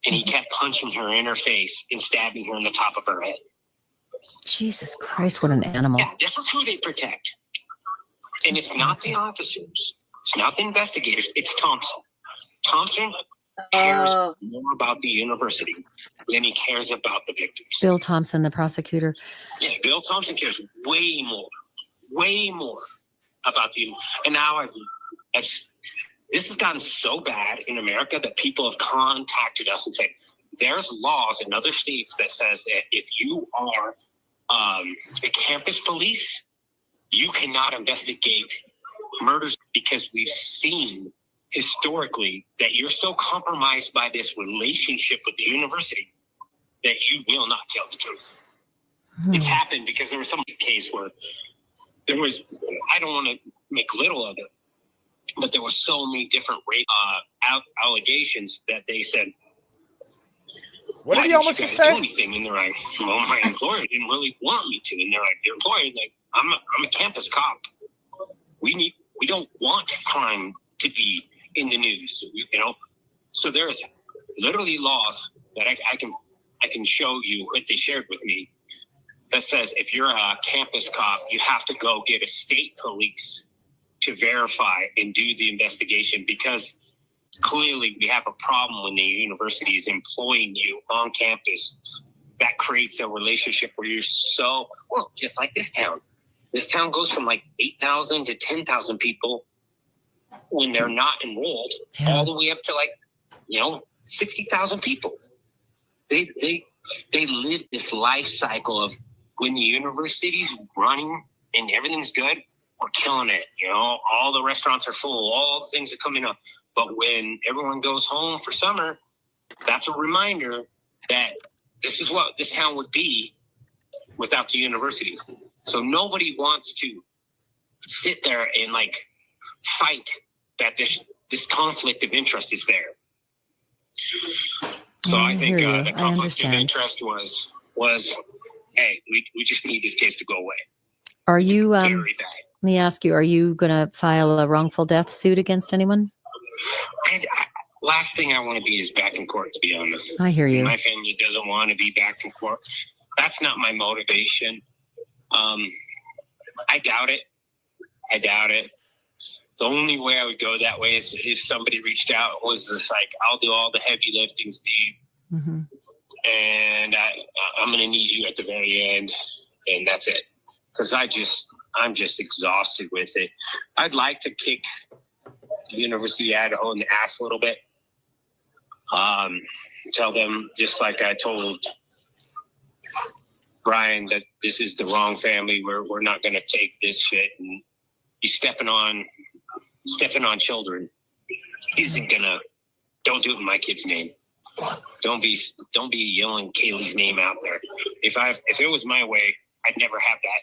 And he kept punching her in her face and stabbing her in the top of her head. Jesus Christ, what an animal. Yeah, this is who they protect. And it's not the officers. It's not the investigators. It's Thompson. Thompson cares more about the university than he cares about the victims. Bill Thompson, the prosecutor. Yeah, Bill Thompson cares way more about the. And now this has gotten so bad in America that people have contacted us and said, there's laws in other states that says that if you are a campus police, you cannot investigate murders because we've seen historically that you're so compromised by this relationship with the university that you will not tell the truth. It's happened because there was some case where there was, I don't want to make little of it, but there were so many different allegations that they said, what why did you did almost you guys say? do anything? And they're like, well, my employer didn't really want me to. And they're like, your employer, like, I'm a campus cop. We don't want crime to be in the news, you know? So there's literally laws that I can show you what they shared with me that says if you're a campus cop, you have to go get a state police to verify and do the investigation, because clearly we have a problem when the university is employing you on campus. That creates a relationship where you're just like this town. This town goes from like 8,000 to 10,000 people when they're not enrolled, all the way up to 60,000 people. They live this life cycle of when the university's running and everything's good, we're killing it. All the restaurants are full, all the things are coming up. But when everyone goes home for summer, that's a reminder that this is what this town would be without the university. So nobody wants to sit there and fight that this conflict of interest is there. So I think the conflict of interest was, hey, we just need this case to go away. Are you, very bad. let me ask you, are you going to file a wrongful death suit against anyone? And last thing I want to be is back in court, to be honest. I hear you. My family doesn't want to be back in court. That's not my motivation. I doubt it. The only way I would go that way is if somebody reached out and was just I'll do all the heavy lifting, Steve. Mm-hmm. And I'm going to need you at the very end. And that's it. Because I'm just exhausted with it. I'd like to kick the University of Idaho in the ass a little bit. Tell them, just like I told Bryan, that this is the wrong family. We're not going to take this shit. And he's stepping on children. Don't do it in my kid's name. Don't be yelling Kaylee's name out there. If it was my way, I'd never have that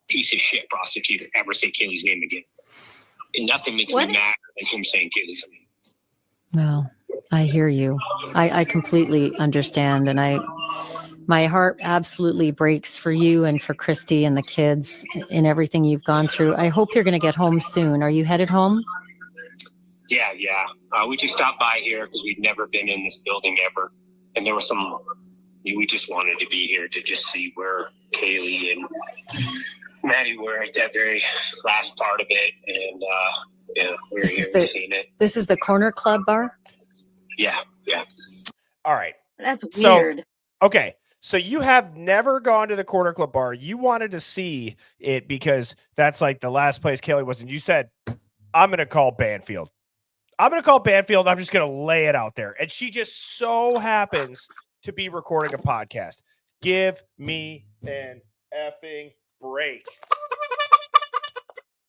piece of shit prosecutor ever say Kaylee's name again. And nothing makes me madder than him saying Kaylee's name. Well, I hear you. I completely understand. And my heart absolutely breaks for you and for Christy and the kids and everything you've gone through. I hope you're going to get home soon. Are you headed home? Yeah. We just stopped by here because we'd never been in this building ever. And there was we just wanted to be here to just see where Kaylee and Maddie were at that very last part of it. And we're here, we've seen it. This is the Corner Club bar? Yeah. All right. That's weird. Okay. So you have never gone to the Corner Club bar. You wanted to see it because that's the last place Kaylee was. And you said, I'm going to call Banfield. I'm just going to lay it out there. And she just so happens to be recording a podcast. Give me an effing break.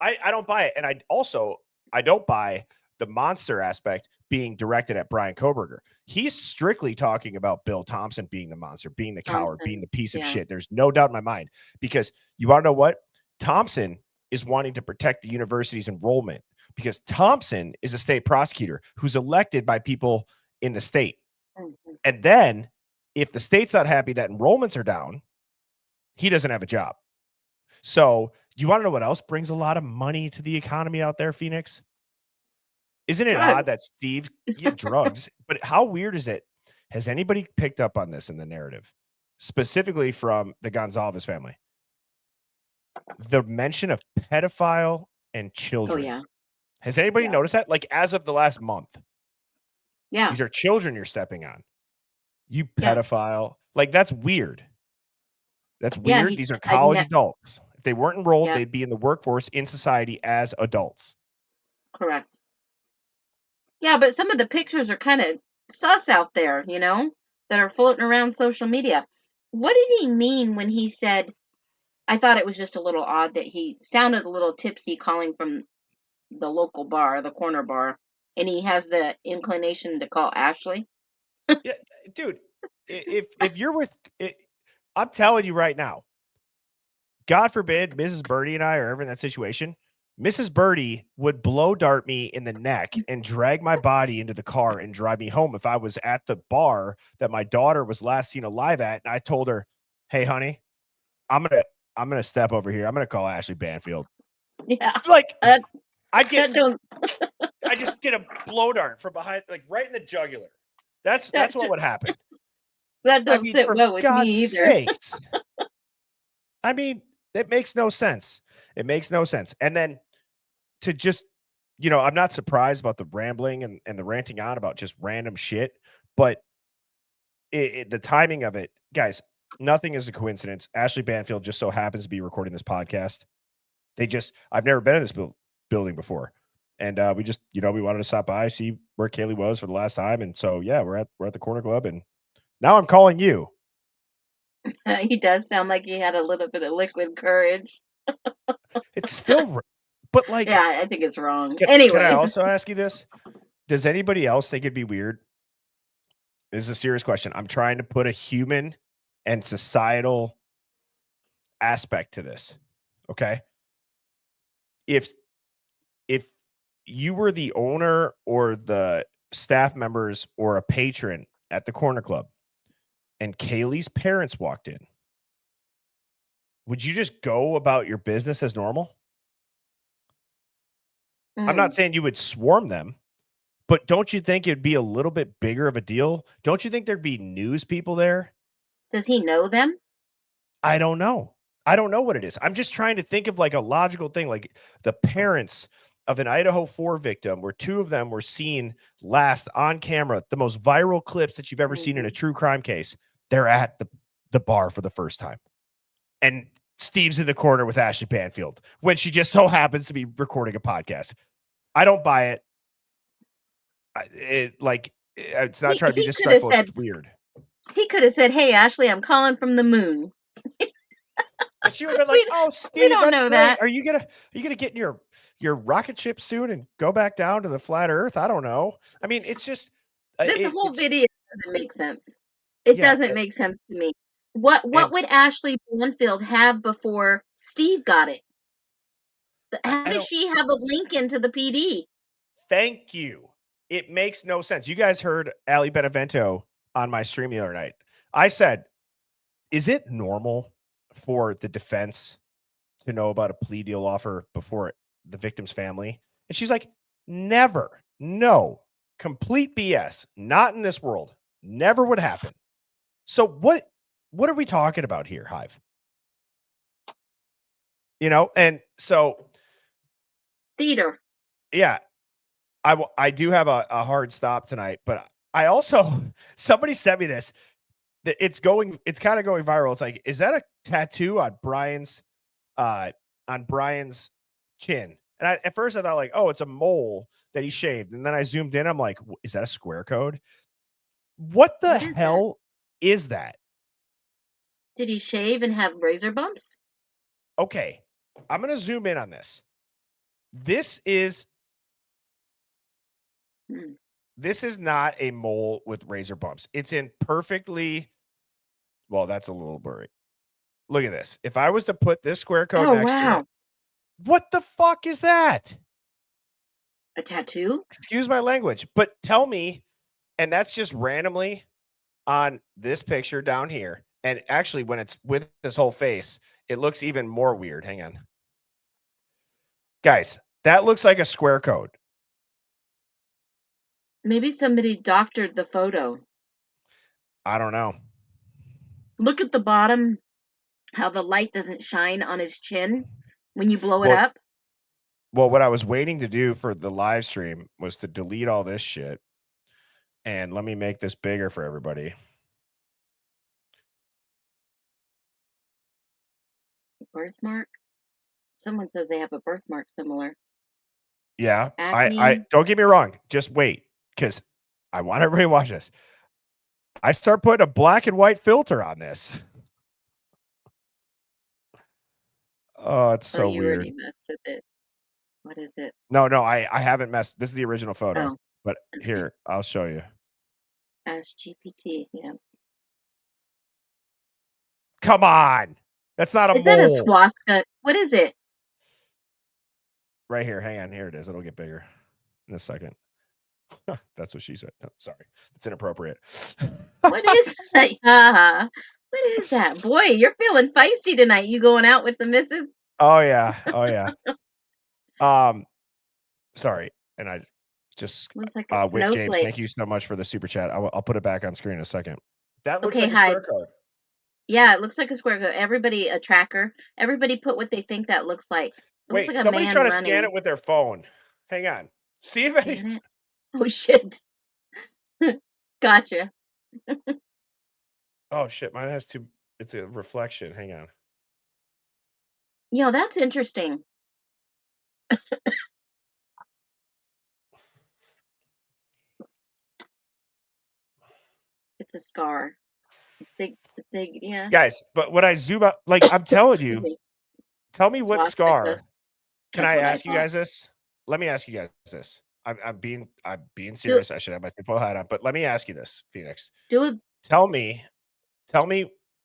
I don't buy it. And I don't buy the monster aspect being directed at Bryan Kohberger. He's strictly talking about Bill Thompson being the monster, being the coward, being the piece of shit. There's no doubt in my mind, because you want to know what? Thompson is wanting to protect the university's enrollment because Thompson is a state prosecutor who's elected by people in the state. Mm-hmm. And then if the state's not happy that enrollments are down, he doesn't have a job. So you want to know what else brings a lot of money to the economy out there, Phoenix? Isn't it odd that Steve drugs? But how weird is it? Has anybody picked up on this in the narrative, specifically from the Gonzalez family? The mention of pedophile and children. Oh, yeah. Has anybody noticed that? As of the last month. Yeah. These are children you're stepping on. You pedophile. That's weird. That's weird. These are college adults. If they weren't enrolled, they'd be in the workforce in society as adults. Correct. Yeah, but some of the pictures are kind of sus out there, that are floating around social media. What did he mean when he said, I thought it was just a little odd that he sounded a little tipsy calling from the local bar, the corner bar, and he has the inclination to call Ashley? Yeah, dude, if you're with I'm telling you right now, God forbid Mrs. Birdie and I are ever in that situation. Mrs. Birdie would blow dart me in the neck and drag my body into the car and drive me home if I was at the bar that my daughter was last seen alive at. And I told her, hey, honey, I'm gonna step over here. I'm gonna call Ashley Banfield. Yeah. I just get a blow dart from behind, right in the jugular. That's what would happen. That don't sit well with me either. Sakes. I mean, it makes no sense. It makes no sense. And then to just, I'm not surprised about the rambling and the ranting on about just random shit, but the timing of it, guys, nothing is a coincidence. Ashley Banfield just so happens to be recording this podcast. I've never been in this building before. And we just, we wanted to stop by, see where Kaylee was for the last time. And so, yeah, we're at the Corner Club, and now I'm calling you. He does sound like he had a little bit of liquid courage. It's still, but like, Yeah, I think it's wrong. can I Anyways, also ask you this? Does anybody else think it'd be weird? This is a serious question. I'm trying to put a human and societal aspect to this. Okay. If you were the owner or the staff members or a patron at the Corner Club and Kaylee's parents walked in, would you just go about your business as normal? I'm not saying you would swarm them, but don't you think it'd be a little bit bigger of a deal? Don't you think there'd be news people there? Does he know them? I don't know. I don't know what it is. I'm just trying to think of like a logical thing, like the parents of an Idaho 4 victim, where 2 of them were seen last on camera, the most viral clips that you've ever seen in a true crime case. They're at the bar for the first time. And Steve's in the corner with Ashley Banfield when she just so happens to be recording a podcast. I don't buy it. It's not trying to be disrespectful. It's weird. He could have said, "Hey, Ashley, I'm calling from the moon." And she would have been like, "Oh, Steve, we don't that's know great. that. Are you gonna get in your rocket ship soon and go back down to the flat Earth?" I don't know. I mean, it's just This whole video doesn't make sense. It doesn't make sense to me. What would Ashley Banfield have before Steve got it? How does she have a link into the PD? Thank you. It makes no sense. You guys heard Ali Benevento on my stream the other night. I said, is it normal for the defense to know about a plea deal offer before the victim's family? And she's like, never. No. Complete BS. Not in this world. Never would happen. So what are we talking about here, Hive? And so theater. Yeah. I do have a hard stop tonight, but I also, somebody sent me this. It's kind of going viral. It's like, is that a tattoo on Bryan's chin? And at first I thought like, oh, it's a mole that he shaved. And then I zoomed in. I'm like, is that a square code? What the hell is that? Did he shave and have razor bumps? Okay. I'm going to zoom in on this. This is not a mole with razor bumps. It's in perfectly, well, that's a little blurry. Look at this. If I was to put this square code next to it, what the fuck is that? A tattoo? Excuse my language, but tell me, and that's just randomly on this picture down here. And actually, when it's with his whole face, it looks even more weird. Hang on. Guys, that looks like a square code. Maybe somebody doctored the photo. I don't know. Look at the bottom, how the light doesn't shine on his chin when you blow it up. Well, what I was waiting to do for the live stream was to delete all this shit. And let me make this bigger for everybody. Birthmark? Someone says they have a birthmark similar. Yeah, I don't get me wrong. Just wait, because I want everybody to watch this. I start putting a black and white filter on this. Oh, it's so you weird. already messed with it. What is it? No, I haven't messed. This is the original photo. But here, I'll show you. Ask GPT. Yeah. Come on. That's not a mole. Is that a swastika? What is it? Right here. Hang on. Here it is. It'll get bigger in a second. That's what she said. No, sorry. It's inappropriate. What is that? What is that? Boy, you're feeling feisty tonight. You going out with the missus? Oh, yeah. Oh, yeah. Sorry. And I just, looks like a with snowflake. James, thank you so much for the super chat. I'll put it back on screen in a second. That looks Okay, like a square code. Yeah, it looks like a square code. Everybody, a tracker. Everybody put what they think that looks like. Wait, looks like somebody a man try to running. scan it with their phone. Hang on. See if any. Oh, shit. Gotcha. Oh, shit. Mine has two. It's a reflection. Hang on. That's interesting. It's a scar. Yeah. Guys, but when I zoom out, like I'm telling Excuse you, me. tell me what Swastika. scar. Can That's I what I ask you thought. guys this? Let me ask you guys this. I'm being serious. I should have my tinfoil hat on, but let me ask you this, Phoenix. Do it. Tell me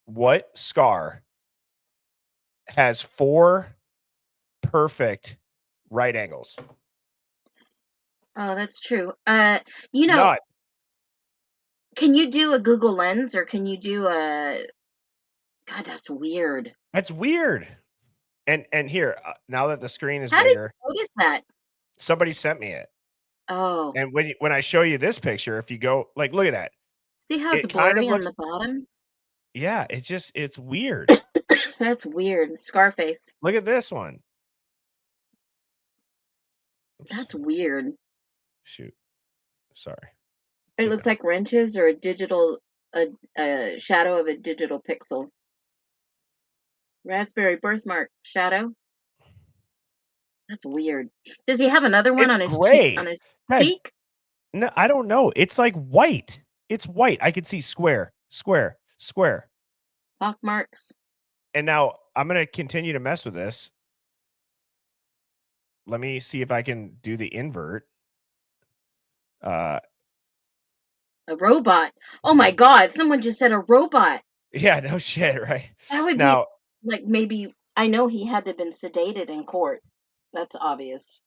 what scar has 4 perfect right angles. Oh, that's true. Not. Can you do a Google Lens or can you do a? God, that's weird. That's weird. And here, now that the screen is How bigger, did you notice that? somebody sent me it. Oh, And when I show you this picture, if you go like look at that, see how it's it kind of blurry on looks the bottom? yeah, it's weird. That's weird. Scarface. Look at this one. Oops. That's weird. Shoot. Sorry. It Keep looks going. like wrenches or a shadow of a digital pixel. Raspberry birthmark shadow. That's weird. Does he have another one It's on his gray. Guys, cheek? no, I don't know. It's like white. It's white. I can see square. Pock marks. And now I'm going to continue to mess with this. Let me see if I can do the invert. A robot. Oh my God! Someone just said a robot. Yeah, no shit, right? That would Now, be like maybe. I know he had to have been sedated in court. That's obvious.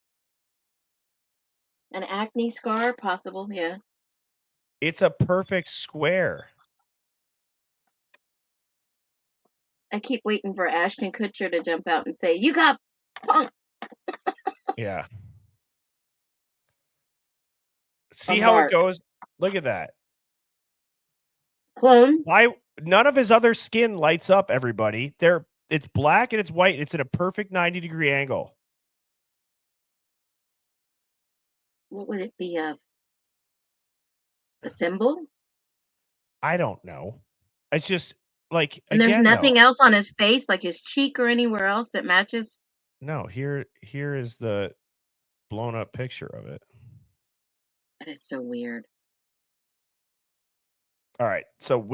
An acne scar, possible. Yeah. it's a perfect square. I keep waiting for Ashton Kutcher to jump out and say, "You got punked." Yeah. See how it goes? Look at that. Clone. Why none of his other skin lights up, everybody? It's black and it's white. It's at a perfect 90-degree angle. What would it be of? A symbol? I don't know. It's just like And there's again, nothing else on his face, like his cheek or anywhere else that matches. No, here is the blown up picture of it. That is so weird. All right. So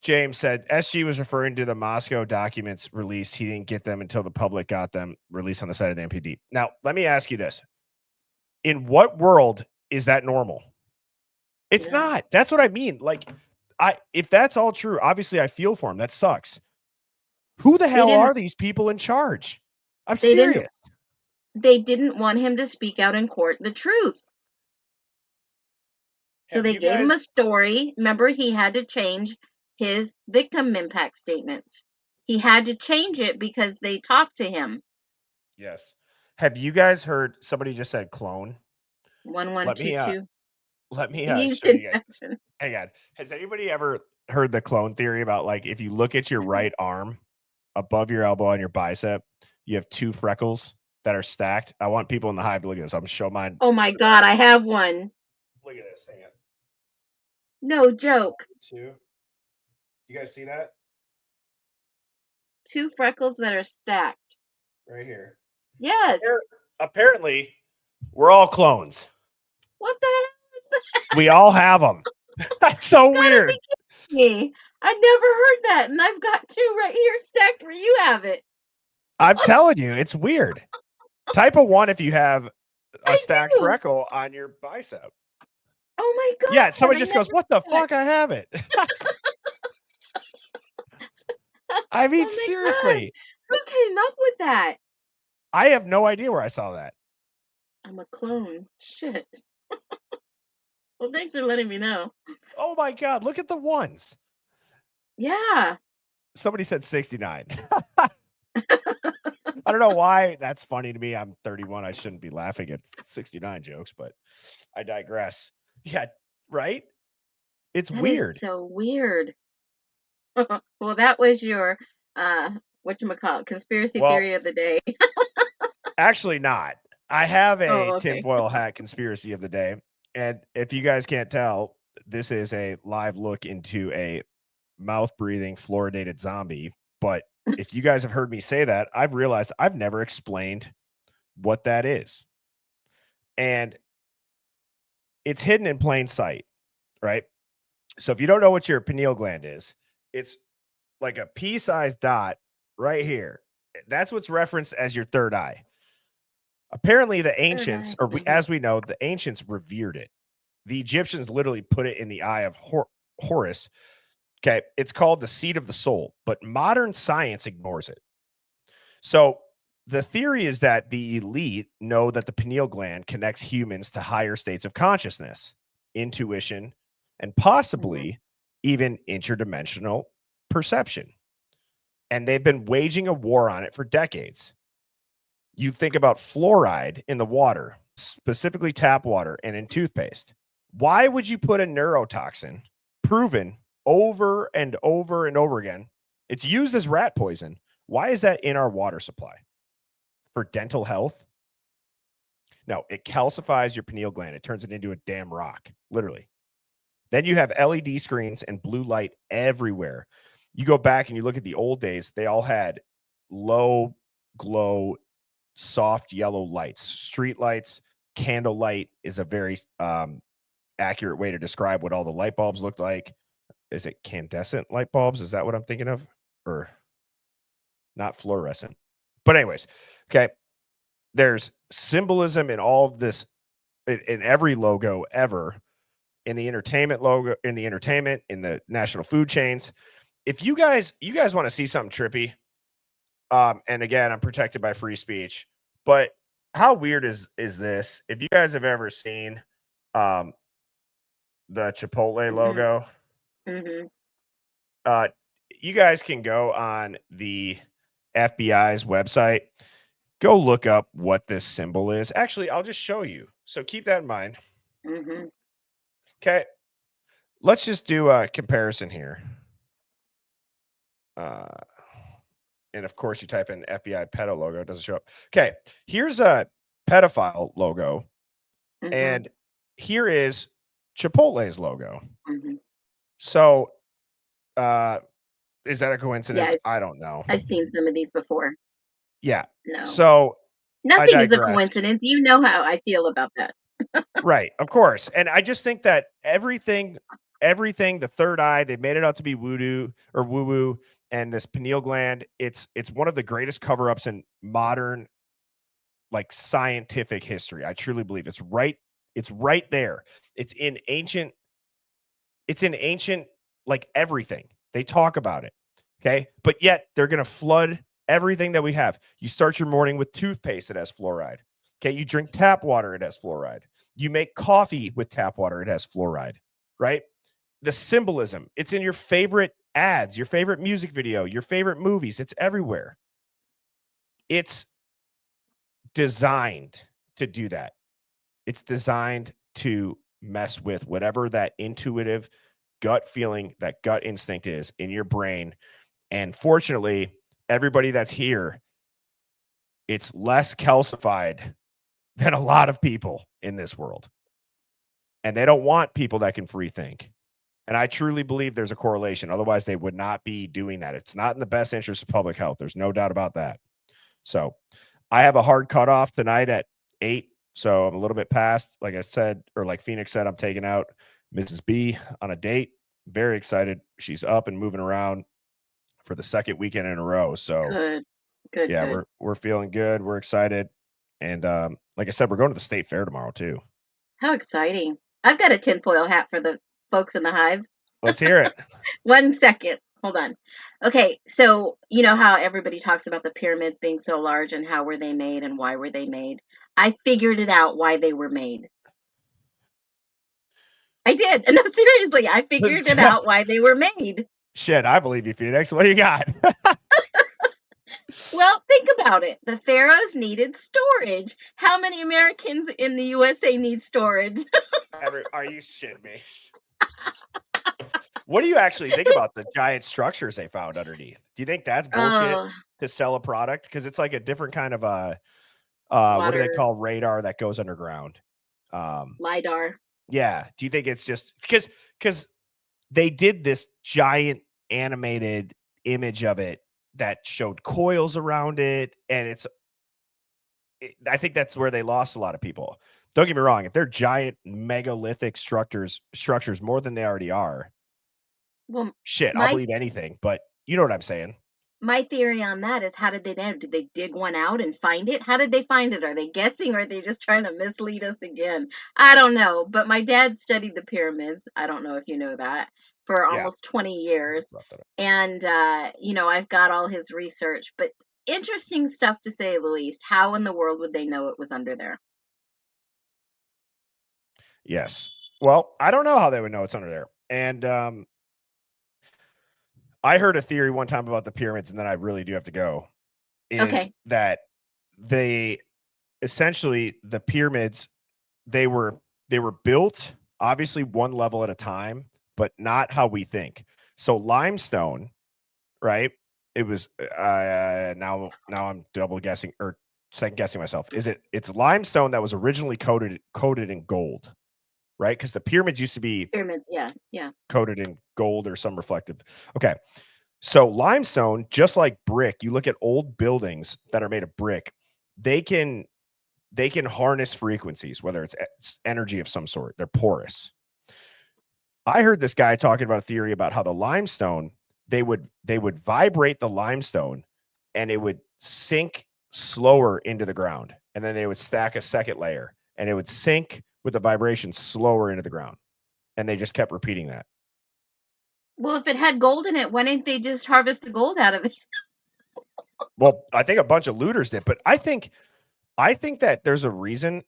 James said SG was referring to the Moscow documents released. He didn't get them until the public got them released on the side of the MPD. Now, let me ask you this. In what world is that normal? It's not. That's what I mean. Like, if that's all true, obviously I feel for him. That sucks. Who the hell are these people in charge? I'm serious. They didn't want him to speak out in court the truth. So they gave him a story. Remember, he had to change his victim impact statements. He had to change it because they talked to him. Yes. Have you guys heard somebody just said clone? 1122. Let me show you guys. Hang on. Has anybody ever heard the clone theory about like if you look at your right arm above your elbow on your bicep, you have 2 freckles that are stacked? I want people in the hive to look at this. I'm gonna show mine. Oh my God, I have one. Look at this. Hang on. No joke. 2. You guys see that? 2 freckles that are stacked. Right here. Yes. Apparently, we're all clones. What the hell is that? We all have them. That's so weird. Me. I never heard that, and I've got 2 right here stacked where you have it. I'm telling you, it's weird. Type a 1 if you have a stacked freckle on your bicep. Oh my God. Yeah, somebody just goes, "What the fuck? I have it." I mean, seriously. God. Who came up with that? I have no idea where I saw that. I'm a clone. Shit. Well, thanks for letting me know. Oh my God, look at the ones. Yeah. Somebody said 69. I don't know why that's funny to me. I'm 31. I shouldn't be laughing at 69 jokes, but I digress. Yeah, right? It's weird. Is so weird. Well, that was your whatchamacallit, conspiracy theory of the day. Actually not. I have a tinfoil hat conspiracy of the day. And if you guys can't tell, this is a live look into a mouth-breathing fluoridated zombie. But if you guys have heard me say that, I've realized I've never explained what that is. And it's hidden in plain sight, right? So if you don't know what your pineal gland is, it's like a pea-sized dot right here. That's what's referenced as your third eye. Apparently, the ancients, or as we know, the ancients revered it. The Egyptians literally put it in the eye of Horus. Okay, it's called the seat of the soul, but modern science ignores it. So the theory is that the elite know that the pineal gland connects humans to higher states of consciousness, intuition, and possibly even interdimensional perception. And they've been waging a war on it for decades. You think about fluoride in the water, specifically tap water and in toothpaste. Why would you put a neurotoxin, proven over and over and over again? It's used as rat poison. Why is that in our water supply? For dental health? No, it calcifies your pineal gland. It turns it into a damn rock, literally. Then you have LED screens and blue light everywhere. You go back and you look at the old days, they all had low glow, soft yellow lights. Street lights, candle light is a very accurate way to describe what all the light bulbs looked like. Is it incandescent light bulbs? Is that what I'm thinking of? Or not fluorescent? But anyways, okay. There's symbolism in all of this, in every logo ever, in the entertainment logo, in the entertainment, in the national food chains. If you guys want to see something trippy, and again, I'm protected by free speech, but how weird is this? If you guys have ever seen the Chipotle logo, you guys can go on the FBI's website, go look up what this symbol is. Actually, I'll just show you. So keep that in mind. Okay. Let's just do a comparison here. And of course, you type in FBI pedo logo, it doesn't show up. Okay, here's a pedophile logo, and here is Chipotle's logo. So, is that a coincidence? Yeah, I don't know. I've seen some of these before. Yeah. No. So nothing is a coincidence. You know how I feel about that. Right, of course. And I just think that everything, the third eye, they made it out to be voodoo or woo-woo, and this pineal gland, it's one of the greatest cover-ups in modern, like, scientific history. I truly believe it's right there. It's in ancient, like, everything. They talk about it. Okay. But yet they're going to flood everything that we have. You start your morning with toothpaste, it has fluoride. Okay. You drink tap water, it has fluoride. You make coffee with tap water, it has fluoride, right? The symbolism, it's in your favorite ads, your favorite music video, your favorite movies. It's everywhere. It's designed to do that. It's designed to mess with whatever that intuitive gut feeling, that gut instinct is in your brain. And fortunately, everybody that's here, it's less calcified than a lot of people in this world. And they don't want people that can free think. And I truly believe there's a correlation. Otherwise, they would not be doing that. It's not in the best interest of public health. There's no doubt about that. So I have a hard cutoff tonight at 8. So I'm a little bit past. Like I said, or like Phoenix said, I'm taking out Mrs. B on a date. Very excited. She's up and moving around for the second weekend in a row. So good. Yeah, we're feeling good. We're excited. And like I said, we're going to the state fair tomorrow too. How exciting. I've got a tinfoil hat for the folks in the Hive. Let's hear it. 1 second. Hold on. Okay, so you know how everybody talks about the pyramids being so large and how were they made and why were they made? I figured it out why they were made. I did. And no, seriously, I figured it out why they were made. Shit, I believe you, Phoenix. What do you got? Well, think about it. The pharaohs needed storage. How many Americans in the USA need storage? Are you shitting me? What do you actually think about the giant structures they found underneath? Do you think that's bullshit to sell a product? Because it's like a different kind of what do they call radar that goes underground? LiDAR. Yeah. Do you think it's just because they did this giant animated image of it that showed coils around it, and I think that's where they lost a lot of people. Don't get me wrong. If they're giant megalithic structures more than they already are, Well, shit, I'll my believe anything, but you know what I'm saying. my theory on that is, how did they know? Did they dig one out and find it? How did they find it? Are they guessing, or are they just trying to mislead us again? I don't know. But my dad studied the pyramids. I don't know if you know that, for Yeah. almost 20 years. Brought that up. And, I've got all his research, but interesting stuff to say the least. How in the world would they know it was under there? Yes. Well, I don't know how they would know it's under there. And I heard a theory one time about the pyramids, and then I really do have to go, is Okay. that they essentially, the pyramids, they were built obviously one level at a time, but not how we think. So limestone, right? It was now I'm double guessing or second guessing myself. It's limestone that was originally coated in gold, right? Because the pyramids used to be Pyramids. Yeah. Yeah. coated in gold or some reflective. Okay. So limestone, just like brick, you look at old buildings that are made of brick, they can harness frequencies, whether it's energy of some sort. They're porous. I heard this guy talking about a theory about how the limestone, they would vibrate the limestone and it would sink slower into the ground. And then they would stack a second layer and it would sink with the vibration slower into the ground. And they just kept repeating that. Well, if it had gold in it, why didn't they just harvest the gold out of it? Well, I think a bunch of looters did, but I think that there's a reason.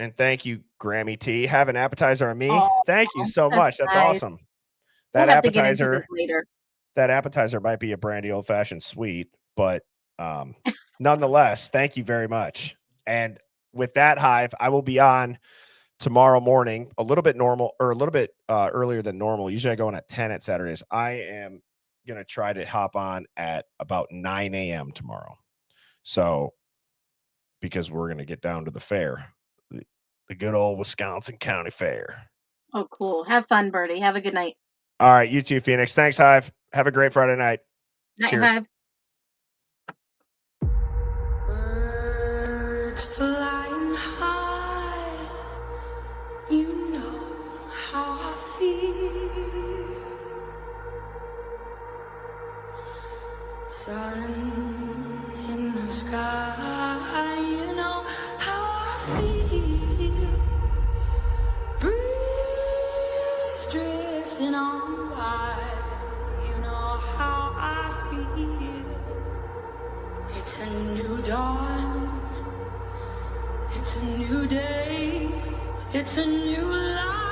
And thank you, Grammy T. Have an appetizer on me. Oh, Thank you so much. That's nice. awesome. We'll That have to get into appetizer, this later. that appetizer might be a brandy old fashioned sweet, but nonetheless, thank you very much. And with that, Hive, I will be on tomorrow morning, a little bit earlier than normal. Usually I go on at 10 at Saturdays. I am going to try to hop on at about 9 a.m. tomorrow. So, because we're going to get down to the fair, the good old Wisconsin County Fair. Oh, cool. Have fun, Birdie. Have a good night. All right. You too, Phoenix. Thanks, Hive. Have a great Friday night. Night, Cheers. Hive. Birds flying high, you know how I feel. Sun in the sky, you know how I feel. Breeze drifting on by, you know how I feel. It's a new dawn, it's a new day, it's a new life.